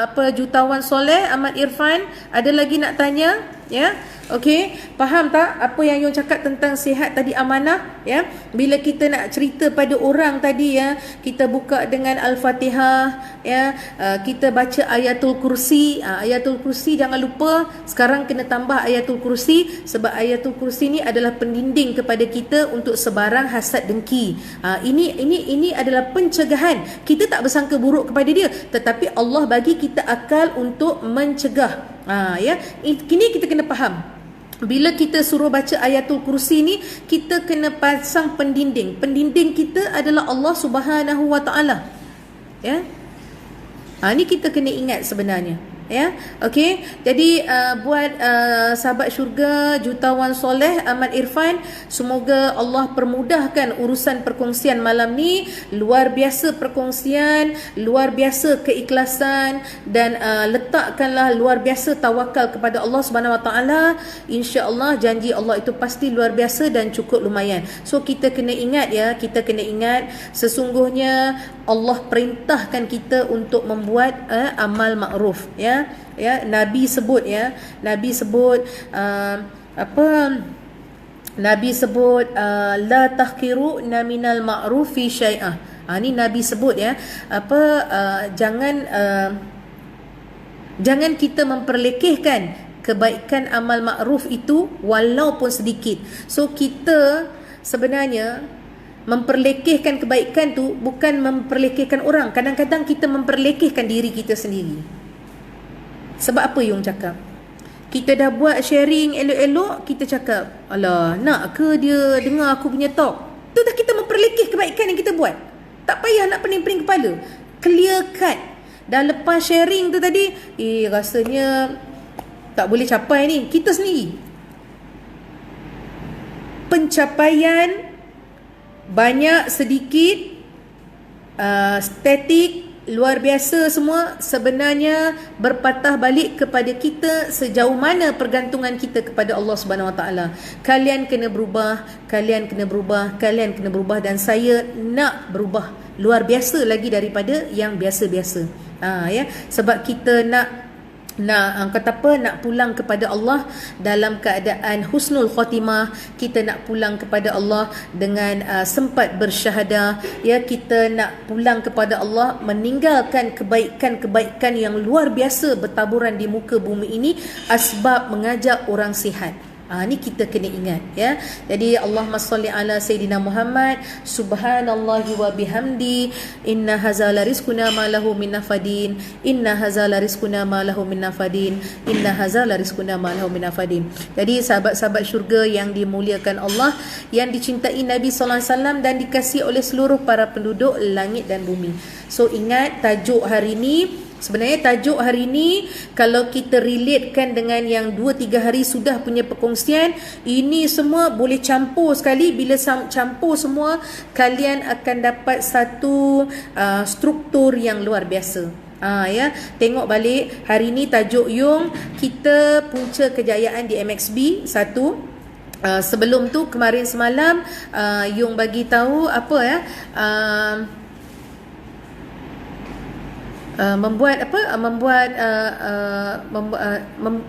apa jutawan soleh Ahmad Irfan, ada lagi nak tanya? Ya. Okey, faham tak apa yang Yung cakap tentang sihat tadi, amanah ya? Bila kita nak cerita pada orang tadi ya, kita buka dengan Al-Fatihah ya, kita baca Ayatul Kursi. Ayatul Kursi jangan lupa sekarang kena tambah Ayatul Kursi, sebab Ayatul Kursi ni adalah pendinding kepada kita untuk sebarang hasad dengki. Ini adalah pencegahan. Kita tak bersangka buruk kepada dia, tetapi Allah bagi kita akal untuk mencegah. Ya, kini kita kena faham. Bila kita suruh baca Ayatul Kursi ni, kita kena pasang pendinding. Pendinding kita adalah Allah Subhanahu Wa Taala. Ya. Ni kita kena ingat sebenarnya. Ya, okey. Jadi buat sahabat syurga, jutawan soleh Ahmad Irfan, semoga Allah permudahkan urusan perkongsian malam ni. Luar biasa perkongsian, luar biasa keikhlasan, dan letakkanlah luar biasa tawakal kepada Allah Subhanahu Wa Taala. Insya-Allah janji Allah itu pasti luar biasa dan cukup lumayan. So kita kena ingat ya, kita kena ingat sesungguhnya Allah perintahkan kita untuk membuat amal makruf ya. Ya, Nabi sebut ya, Nabi sebut Nabi sebut la tahqiru minal ma'rufi syai'ah. Ni Nabi sebut ya, jangan kita memperlekehkan kebaikan amal makruf itu walaupun sedikit. So kita sebenarnya memperlekehkan kebaikan tu bukan memperlekehkan orang. Kadang-kadang kita memperlekehkan diri kita sendiri. Sebab apa Yung cakap? Kita dah buat sharing elok-elok, kita cakap, alah, nak ke dia dengar aku punya talk? Tu dah kita memperlekeh kebaikan yang kita buat. Tak payah nak pening-pening kepala. Clear cut. Dah lepas sharing tu tadi, rasanya tak boleh capai ni. Kita sendiri. Pencapaian banyak sedikit, statik, luar biasa semua, sebenarnya berpatah balik kepada kita sejauh mana pergantungan kita kepada Allah Subhanahu Wa Taala. Kalian kena berubah, kalian kena berubah, kalian kena berubah, dan saya nak berubah luar biasa lagi daripada yang biasa-biasa. Ya, sebab kita nak pulang kepada Allah dalam keadaan husnul khatimah. Kita nak pulang kepada Allah dengan sempat bersyahadah ya. Kita nak pulang kepada Allah meninggalkan kebaikan-kebaikan yang luar biasa bertaburan di muka bumi ini, asbab mengajak orang sihat. Ni kita kena ingat ya. Jadi Allahumma salli ala Sayyidina Muhammad, subhanallahi wa bihamdi, inna hazala rizquna ma lahu min nafadin, inna hazala rizquna ma lahu min nafadin, inna hazala rizquna ma lahu min nafadin. Jadi sahabat-sahabat syurga yang dimuliakan Allah, yang dicintai Nabi sallallahu alaihi wasallam dan dikasihi oleh seluruh para penduduk langit dan bumi. So ingat tajuk hari ni. Sebenarnya tajuk hari ni kalau kita relatekan dengan yang 2-3 hari sudah punya perkongsian, ini semua boleh campur sekali. Bila campur semua, kalian akan dapat satu struktur yang luar biasa. Ya, tengok balik hari ni tajuk Yung, kita punca kejayaan di MXB 1. Sebelum tu kemarin semalam Yung bagi tahu apa ya, membuat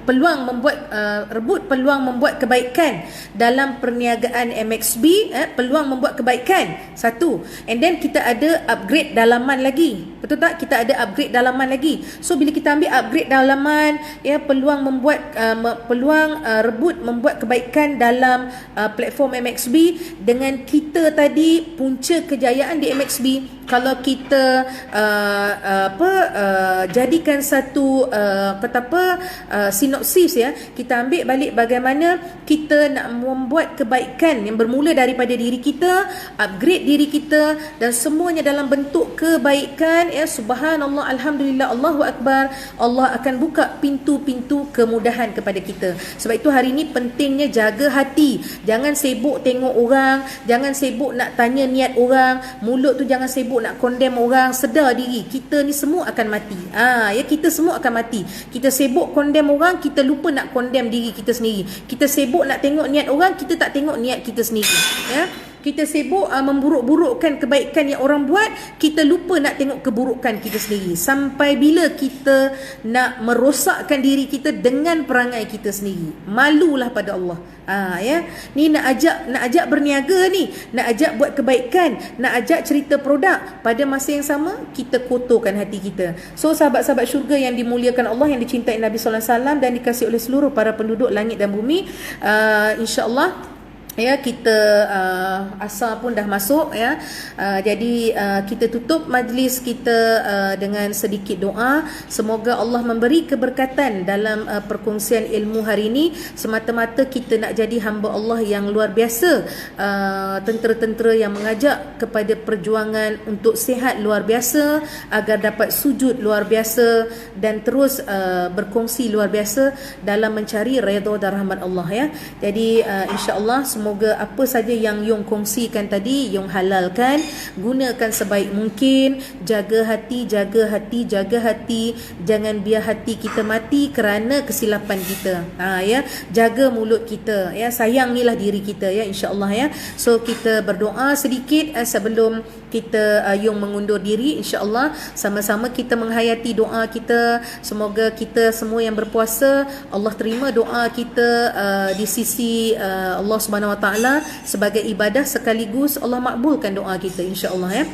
peluang membuat rebut peluang membuat kebaikan dalam perniagaan MXB, peluang membuat kebaikan satu, and then kita ada upgrade dalaman lagi, betul tak? Kita ada upgrade dalaman lagi. So bila kita ambil upgrade dalaman, ya, peluang membuat peluang rebut membuat kebaikan dalam platform MXB dengan kita tadi punca kejayaan di MXB. Kalau kita jadikan satu sinopsis, ya, kita ambil balik bagaimana kita nak membuat kebaikan yang bermula daripada diri kita, upgrade diri kita, dan semuanya dalam bentuk kebaikan, ya. Subhanallah, alhamdulillah, Allahu akbar. Allah akan buka pintu-pintu kemudahan kepada kita. Sebab itu hari ini pentingnya jaga hati. Jangan sibuk tengok orang, jangan sibuk nak tanya niat orang, mulut tu jangan sibuk nak condemn orang. Sedar diri, kita ni semua akan mati. Ya, kita semua akan mati. Kita sibuk condemn orang, kita lupa nak condemn diri kita sendiri. Kita sibuk nak tengok niat orang, kita tak tengok niat kita sendiri, ya. Kita sibuk memburuk-burukkan kebaikan yang orang buat, kita lupa nak tengok keburukan kita sendiri. Sampai bila kita nak merosakkan diri kita dengan perangai kita sendiri? Malulah pada Allah. Ya, ni nak ajak berniaga ni, nak ajak buat kebaikan, nak ajak cerita produk, pada masa yang sama kita kotorkan hati kita. So sahabat-sahabat syurga yang dimuliakan Allah, yang dicintai Nabi sallallahu alaihi wasallam dan dikasihi oleh seluruh para penduduk langit dan bumi, insya-Allah, ya, kita asar pun dah masuk, ya. Jadi kita tutup majlis kita dengan sedikit doa. Semoga Allah memberi keberkatan dalam perkongsian ilmu hari ini. Semata-mata kita nak jadi hamba Allah yang luar biasa, tentera-tentera yang mengajak kepada perjuangan untuk sihat luar biasa, agar dapat sujud luar biasa, dan terus berkongsi luar biasa dalam mencari redha dan rahmat Allah, ya. Jadi insya-Allah, semoga apa saja yang Yung kongsikan tadi Yung halalkan, gunakan sebaik mungkin. Jaga hati, jaga hati, jaga hati. Jangan biar hati kita mati kerana kesilapan kita. Ya, jaga mulut kita, ya. Sayangilah diri kita, ya, insya-Allah, ya. So kita berdoa sedikit sebelum kita Yung mengundur diri. InsyaAllah sama-sama kita menghayati doa kita. Semoga kita semua yang berpuasa, Allah terima doa kita di sisi Allah Subhanahu Wa Taala sebagai ibadah, sekaligus Allah makbulkan doa kita, insya-Allah, ya.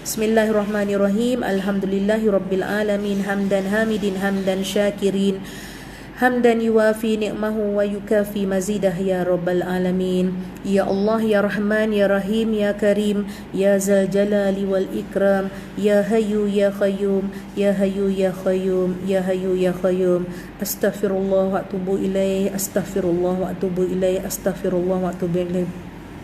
Bismillahirrahmanirrahim. Alhamdulillahirabbil alamin, hamdan hamidin, hamdan syakirin, hamdan yuwafi ni'mahu wa yukafi mazidah, ya rabbal alamin. Ya Allah, ya Rahman, ya Rahim, ya Karim, ya Zal Jalali wal Ikram, ya Hayyu ya Qayyum, ya Hayyu ya Qayyum, ya Hayyu ya Qayyum. Astaghfirullah wa atubu ilaih, astaghfirullah wa atubu ilaih, astaghfirullah wa atubu ilaih.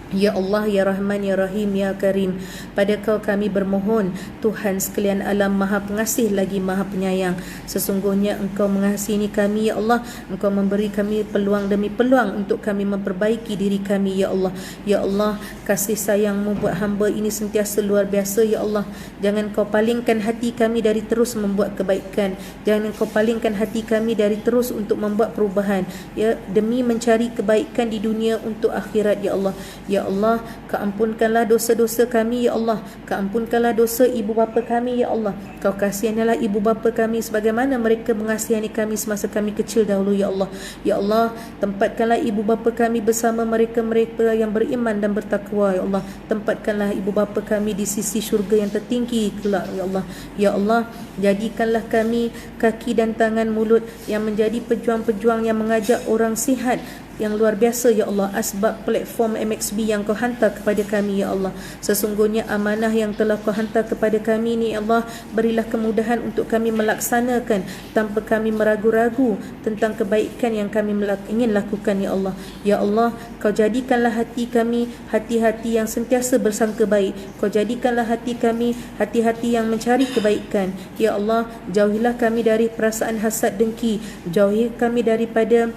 Ya Allah, ya Rahman, ya Rahim, ya Karim, pada Kau kami bermohon, Tuhan sekalian alam, Maha Pengasih lagi Maha Penyayang. Sesungguhnya Engkau mengasihi kami, ya Allah. Engkau memberi kami peluang demi peluang untuk kami memperbaiki diri kami, ya Allah. Ya Allah, kasih sayang-Mu buat hamba ini sentiasa luar biasa, ya Allah. Jangan Kau palingkan hati kami dari terus membuat kebaikan. Jangan Kau palingkan hati kami dari terus untuk membuat perubahan, ya, demi mencari kebaikan di dunia untuk akhirat, ya Allah. Ya Allah, keampunkanlah dosa-dosa kami, ya Allah. Keampunkanlah dosa ibu bapa kami, ya Allah. Kau kasihanilah ibu bapa kami sebagaimana mereka mengasihani kami semasa kami kecil dahulu, ya Allah. Ya Allah, tempatkanlah ibu bapa kami bersama mereka-mereka yang beriman dan bertakwa, ya Allah. Tempatkanlah ibu bapa kami di sisi syurga yang tertinggi kelak, ya Allah. Ya Allah, jadikanlah kami kaki dan tangan mulut yang menjadi pejuang-pejuang yang mengajak orang sihat yang luar biasa, ya Allah. Asbab platform MXB yang Kau hantar kepada kami, ya Allah. Sesungguhnya amanah yang telah Kau hantar kepada kami ni, ya Allah, berilah kemudahan untuk kami melaksanakan tanpa kami meragu-ragu tentang kebaikan yang kami ingin lakukan, ya Allah. Ya Allah, Kau jadikanlah hati kami hati-hati yang sentiasa bersangka baik. Kau jadikanlah hati kami hati-hati yang mencari kebaikan, ya Allah. Jauhilah kami dari perasaan hasad dengki, jauhi kami daripada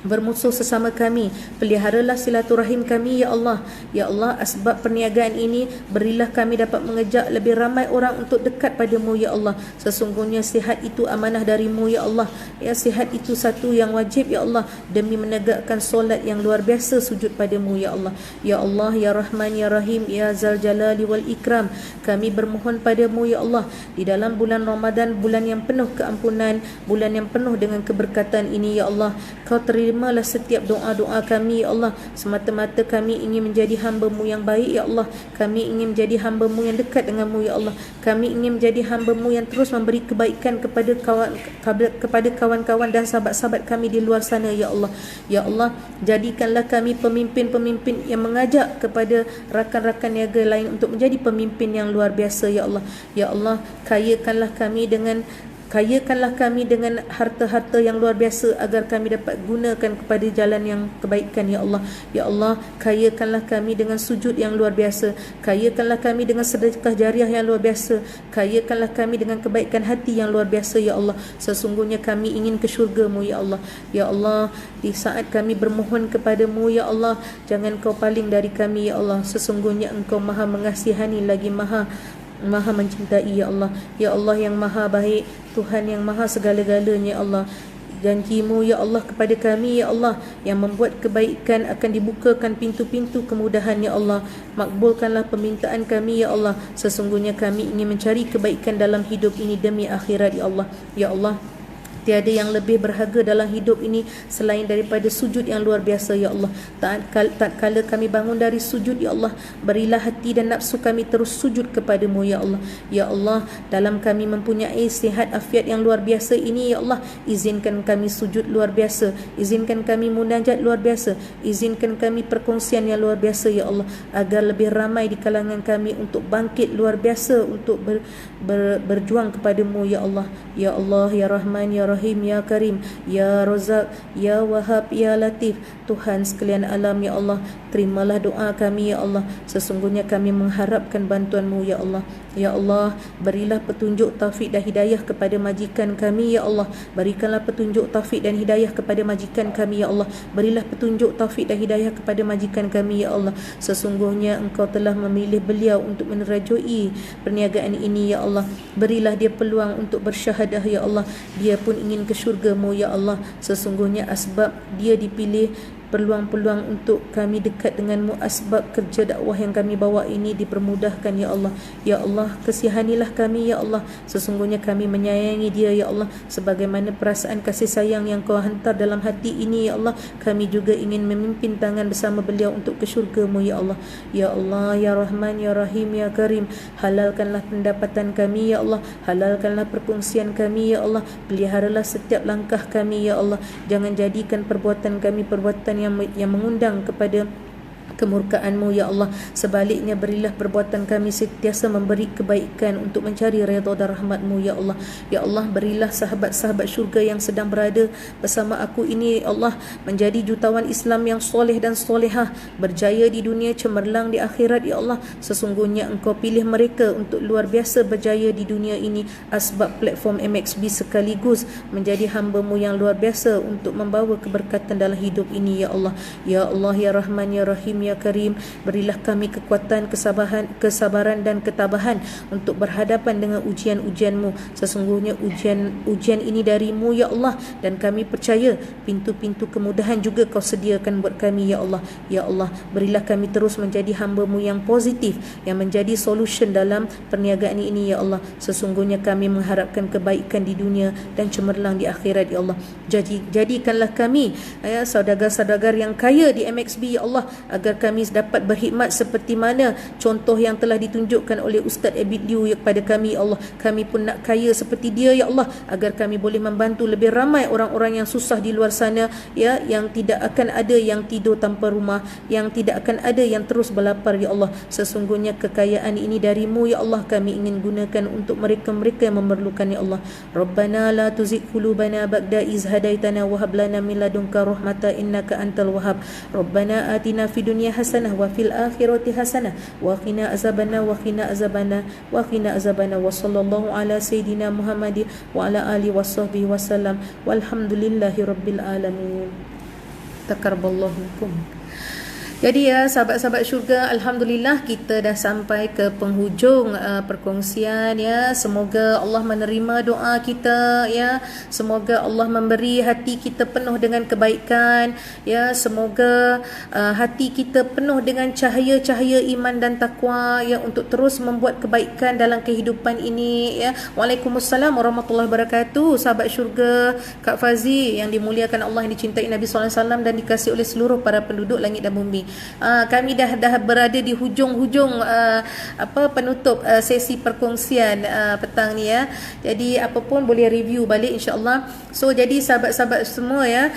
bermusuh sesama kami. Peliharalah silaturahim kami ya Allah. Ya Allah, asbab perniagaan ini berilah kami dapat mengejak lebih ramai orang untuk dekat padamu ya Allah. Sesungguhnya sihat itu amanah darimu ya Allah. Ya, sihat itu satu yang wajib ya Allah, demi menegakkan solat yang luar biasa sujud padamu ya Allah. Ya Allah, ya Rahman ya Rahim, ya Zal Jalali wal Ikram, kami bermohon padamu ya Allah, di dalam bulan Ramadan, bulan yang penuh keampunan, bulan yang penuh dengan keberkatan ini ya Allah, kau terimalah setiap doa-doa kami ya Allah. Semata-mata kami ingin menjadi hamba-Mu yang baik ya Allah. Kami ingin menjadi hamba-Mu yang dekat dengan-Mu ya Allah. Kami ingin menjadi hamba-Mu yang terus memberi kebaikan kepada kawan-kawan dan sahabat-sahabat kami di luar sana ya Allah. Ya Allah, jadikanlah kami pemimpin-pemimpin yang mengajak kepada rakan-rakan niaga lain untuk menjadi pemimpin yang luar biasa ya Allah. Ya Allah, kayakanlah kami dengan harta-harta yang luar biasa agar kami dapat gunakan kepada jalan yang kebaikan ya Allah. Ya Allah, kayakanlah kami dengan sujud yang luar biasa, kayakanlah kami dengan sedekah jariah yang luar biasa, kayakanlah kami dengan kebaikan hati yang luar biasa ya Allah. Sesungguhnya kami ingin ke syurga-Mu ya Allah. Ya Allah, di saat kami bermohon kepadamu ya Allah, jangan kau paling dari kami ya Allah. Sesungguhnya Engkau maha mengasihani lagi maha mencintai ya Allah. Ya Allah yang maha baik, Tuhan yang maha segala-galanya ya Allah. Janji-Mu ya Allah kepada kami ya Allah, yang membuat kebaikan akan dibukakan pintu-pintu kemudahan ya Allah. Makbulkanlah permintaan kami ya Allah. Sesungguhnya kami ingin mencari kebaikan dalam hidup ini demi akhirat ya Allah. Ya Allah, tiada yang lebih berharga dalam hidup ini selain daripada sujud yang luar biasa ya Allah. Tak kala kami bangun dari sujud ya Allah, berilah hati dan nafsu kami terus sujud kepadamu ya Allah. Ya Allah, dalam kami mempunyai sihat afiat yang luar biasa ini ya Allah, izinkan kami sujud luar biasa, izinkan kami munajat luar biasa, izinkan kami perkongsian yang luar biasa ya Allah, agar lebih ramai di kalangan kami untuk bangkit luar biasa untuk berjuang kepadamu ya Allah. Ya Allah, ya Rahman ya Rahim, ya Karim, ya Razak, ya Wahab, ya Latif, Tuhan sekalian alam ya Allah, terimalah doa kami ya Allah. Sesungguhnya kami mengharapkan bantuan-Mu ya Allah. Ya Allah, berilah petunjuk taufik dan hidayah kepada majikan kami ya Allah. Berikanlah petunjuk taufik dan hidayah kepada majikan kami ya Allah. Berilah petunjuk taufik dan hidayah kepada majikan kami ya Allah. Sesungguhnya Engkau telah memilih beliau untuk menerajui perniagaan ini ya Allah. Berilah dia peluang untuk bersyahadah ya Allah. Dia pun ingin ke syurga-Mu ya Allah. Sesungguhnya asbab dia dipilih, peluang-peluang untuk kami dekat dengan-Mu, asbab kerja dakwah yang kami bawa ini dipermudahkan ya Allah. Ya Allah, kasihanilah kami ya Allah. Sesungguhnya kami menyayangi dia ya Allah, sebagaimana perasaan kasih sayang yang Kau hantar dalam hati ini ya Allah. Kami juga ingin memimpin tangan bersama beliau untuk ke syurga-Mu ya Allah. Ya Allah, ya Rahman ya Rahim, ya Karim, halalkanlah pendapatan kami ya Allah, halalkanlah perkongsian kami ya Allah. Peliharalah setiap langkah kami ya Allah. Jangan jadikan perbuatan kami perbuatan yang mengundang kepada kemurkaan-Mu ya Allah. Sebaliknya berilah perbuatan kami sentiasa memberi kebaikan untuk mencari redha dan rahmat-Mu ya Allah. Ya Allah, berilah sahabat-sahabat syurga yang sedang berada bersama aku ini ya Allah menjadi jutawan Islam yang soleh dan solehah, berjaya di dunia, cemerlang di akhirat ya Allah. Sesungguhnya Engkau pilih mereka untuk luar biasa berjaya di dunia ini, asbab platform MXB sekaligus menjadi hamba-Mu yang luar biasa untuk membawa keberkatan dalam hidup ini ya Allah. Ya Allah, ya Rahman ya Rahim, ya Karim, berilah kami kekuatan, kesabaran dan ketabahan untuk berhadapan dengan ujian-ujian-Mu. Sesungguhnya ujian ini dari-Mu ya Allah, dan kami percaya pintu-pintu kemudahan juga Kau sediakan buat kami ya Allah. Ya Allah, berilah kami terus menjadi hamba-Mu yang positif, yang menjadi solution dalam perniagaan ini ya Allah. Sesungguhnya kami mengharapkan kebaikan di dunia dan cemerlang di akhirat ya Allah. Jadikanlah kami saudagar-saudagar yang kaya di MXB ya Allah, agar kami dapat berkhidmat seperti mana contoh yang telah ditunjukkan oleh Ustaz Abid Liu kepada kami ya Allah. Kami pun nak kaya seperti dia ya Allah, agar kami boleh membantu lebih ramai orang-orang yang susah di luar sana ya, yang tidak akan ada yang tidur tanpa rumah, yang tidak akan ada yang terus berlapar ya Allah. Sesungguhnya kekayaan ini dari-Mu ya Allah, kami ingin gunakan untuk mereka-mereka yang memerlukan ya Allah. Rabbana la tuzigh qulubana ba'da iz hadaitana wa hab lana min ladunka rahmatan innaka antal wahhab. Rabbana atina fid dunya hasanah wa fil akhirati hasanah wa qina azabana wa qina azabana wa qina azabana wa sallallahu ala sayidina Muhammad wa ala alihi washabbihi wasallam walhamdulillahi rabbil alamin. Taqabbalallahu minkum. Jadi ya sahabat-sahabat syurga, alhamdulillah kita dah sampai ke penghujung perkongsian ya. Semoga Allah menerima doa kita ya. Semoga Allah memberi hati kita penuh dengan kebaikan ya. Semoga hati kita penuh dengan cahaya-cahaya iman dan takwa ya, untuk terus membuat kebaikan dalam kehidupan ini ya. Waalaikumsalam warahmatullahi wabarakatuh. Sahabat syurga, Kak Fazi yang dimuliakan Allah, yang dicintai Nabi sallallahu alaihi wasallam dan dikasihi oleh seluruh para penduduk langit dan bumi. Kami dah berada di hujung-hujung penutup sesi perkongsian petang ni ya. Jadi apa pun boleh review balik insya-Allah. So jadi sahabat-sahabat semua ya,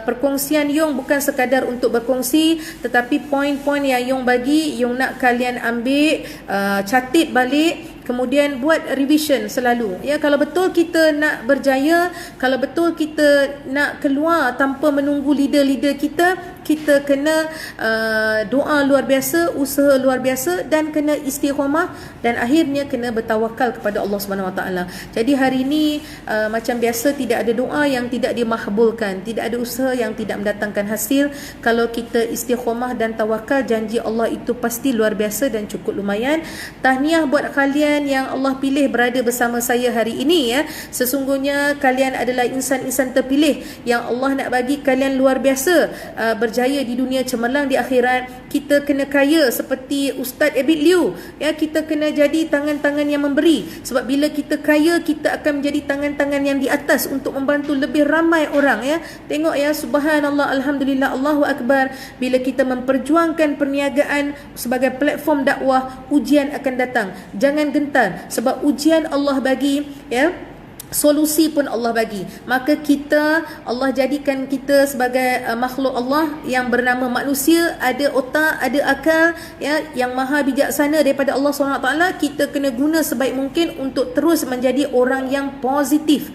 perkongsian Yong bukan sekadar untuk berkongsi, tetapi poin-poin yang Yong bagi, Yong nak kalian ambil, catat balik, kemudian buat revision selalu ya. Kalau betul kita nak berjaya, kalau betul kita nak keluar tanpa menunggu leader-leader kita kena doa luar biasa, usaha luar biasa, dan kena istiqamah, dan akhirnya kena bertawakal kepada Allah Subhanahu Wa Taala. Jadi hari ini macam biasa, tidak ada doa yang tidak dimahbulkan, tidak ada usaha yang tidak mendatangkan hasil. Kalau kita istiqamah dan tawakal, janji Allah itu pasti luar biasa dan cukup lumayan. Tahniah buat kalian yang Allah pilih berada bersama saya hari ini ya. Sesungguhnya kalian adalah insan-insan terpilih yang Allah nak bagi kalian luar biasa, berjaya di dunia, cemerlang di akhirat. Kita kena kaya seperti Ustaz Abid Liu ya. Kita kena jadi tangan-tangan yang memberi, sebab bila kita kaya, kita akan menjadi tangan-tangan yang di atas untuk membantu lebih ramai orang ya. Tengok ya, subhanallah, alhamdulillah, Allahu akbar. Bila kita memperjuangkan perniagaan sebagai platform dakwah, ujian akan datang. Jangan gentar, sebab ujian Allah bagi ya, solusi pun Allah bagi. Maka kita, Allah jadikan kita sebagai makhluk Allah yang bernama manusia, ada otak, ada akal ya, yang maha bijaksana daripada Allah SWT. Kita kena guna sebaik mungkin untuk terus menjadi orang yang positif.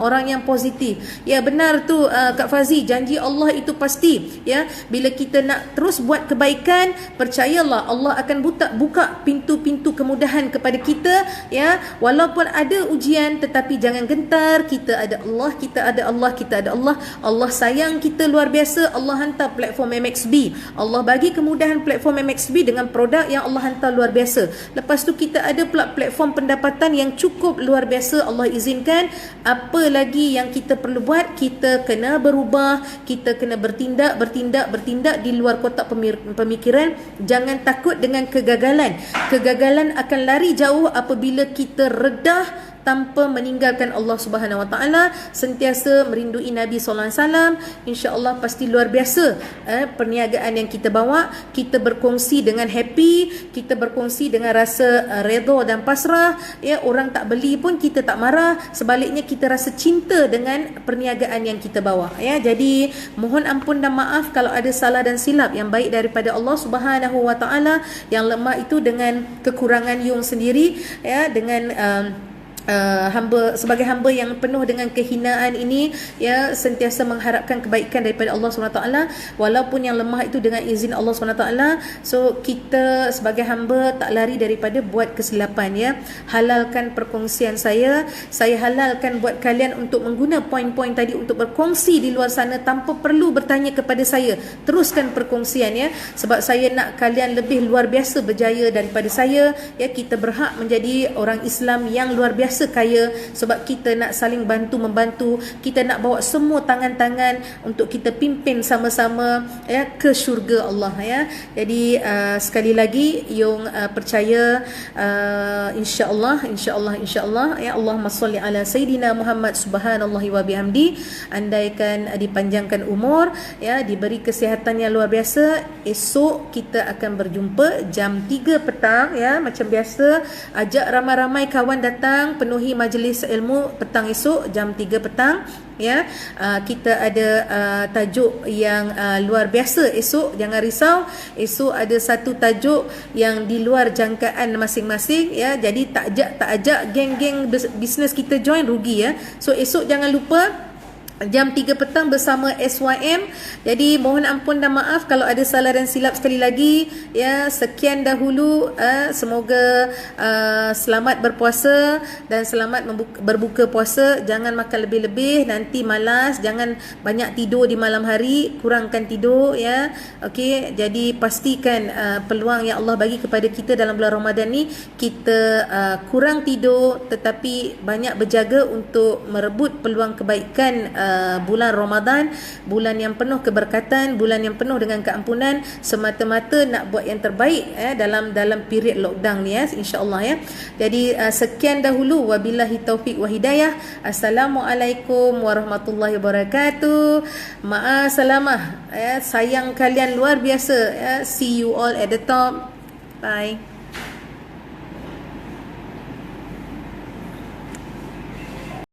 Orang yang positif ya. Benar tu Kak Fazi, janji Allah itu pasti ya. Bila kita nak terus buat kebaikan, percayalah Allah akan buka pintu-pintu kemudahan kepada kita ya. Walaupun ada ujian, tetapi jangan gentar. Kita ada Allah, kita ada Allah, kita ada Allah. Allah sayang kita luar biasa. Allah hantar platform MXB, Allah bagi kemudahan platform MXB dengan produk yang Allah hantar luar biasa. Lepas tu kita ada pula platform pendapatan yang cukup luar biasa, Allah izinkan. Apa lagi yang kita perlu buat? Kita kena berubah, kita kena bertindak di luar kotak pemikiran. Jangan takut dengan kegagalan. Kegagalan akan lari jauh apabila kita redah tanpa meninggalkan Allah Subhanahu Wa Taala, sentiasa merindui Nabi sallallahu alaihi wasallam. Insya-Allah pasti luar biasa perniagaan yang kita bawa. Kita berkongsi dengan happy, kita berkongsi dengan rasa redha dan pasrah ya. Orang tak beli pun kita tak marah, sebaliknya kita rasa cinta dengan perniagaan yang kita bawa ya. Jadi mohon ampun dan maaf kalau ada salah dan silap. Yang baik daripada Allah Subhanahu Wa Taala, yang lemah itu dengan kekurangan Yung sendiri ya. Dengan hamba, sebagai hamba yang penuh dengan kehinaan ini ya, sentiasa mengharapkan kebaikan daripada Allah SWT, walaupun yang lemah itu dengan izin Allah SWT. So kita sebagai hamba tak lari daripada buat kesilapan ya. Halalkan perkongsian saya halalkan buat kalian untuk mengguna poin-poin tadi untuk berkongsi di luar sana tanpa perlu bertanya kepada saya. Teruskan perkongsian ya, sebab saya nak kalian lebih luar biasa berjaya daripada saya ya. Kita berhak menjadi orang Islam yang luar biasa kaya, sebab kita nak saling bantu-membantu. Kita nak bawa semua tangan-tangan untuk kita pimpin sama-sama ya ke syurga Allah ya. Jadi sekali lagi Yung percaya, insya-Allah ya. Allahumma salli ala Sayyidina Muhammad, subhanallahi wa bihamdi. Andaikan dipanjangkan umur ya, diberi kesihatan yang luar biasa, esok kita akan berjumpa jam 3 petang ya. Macam biasa, ajak ramai-ramai kawan datang, penuhi majlis ilmu petang esok jam 3 petang ya. Kita ada tajuk yang luar biasa esok. Jangan risau, esok ada satu tajuk yang di luar jangkaan masing-masing ya. Jadi tak ajak geng-geng bisnes kita join, rugi ya. So esok jangan lupa jam 3 petang bersama SYM. Jadi mohon ampun dan maaf kalau ada salah dan silap sekali lagi ya. Sekian dahulu, semoga selamat berpuasa dan selamat berbuka puasa. Jangan makan lebih-lebih, nanti malas. Jangan banyak tidur di malam hari, kurangkan tidur ya. Okey, jadi pastikan peluang yang Allah bagi kepada kita dalam bulan Ramadan ni, kita kurang tidur tetapi banyak berjaga untuk merebut peluang kebaikan bulan Ramadan, bulan yang penuh keberkatan, bulan yang penuh dengan keampunan, semata-mata nak buat yang terbaik dalam period lockdown ni insya-Allah ya. Jadi sekian dahulu, wabillahi taufik wa hidayah. Assalamualaikum warahmatullahi wabarakatuh. Ma'a salamah sayang kalian luar biasa See you all at the top. Bye.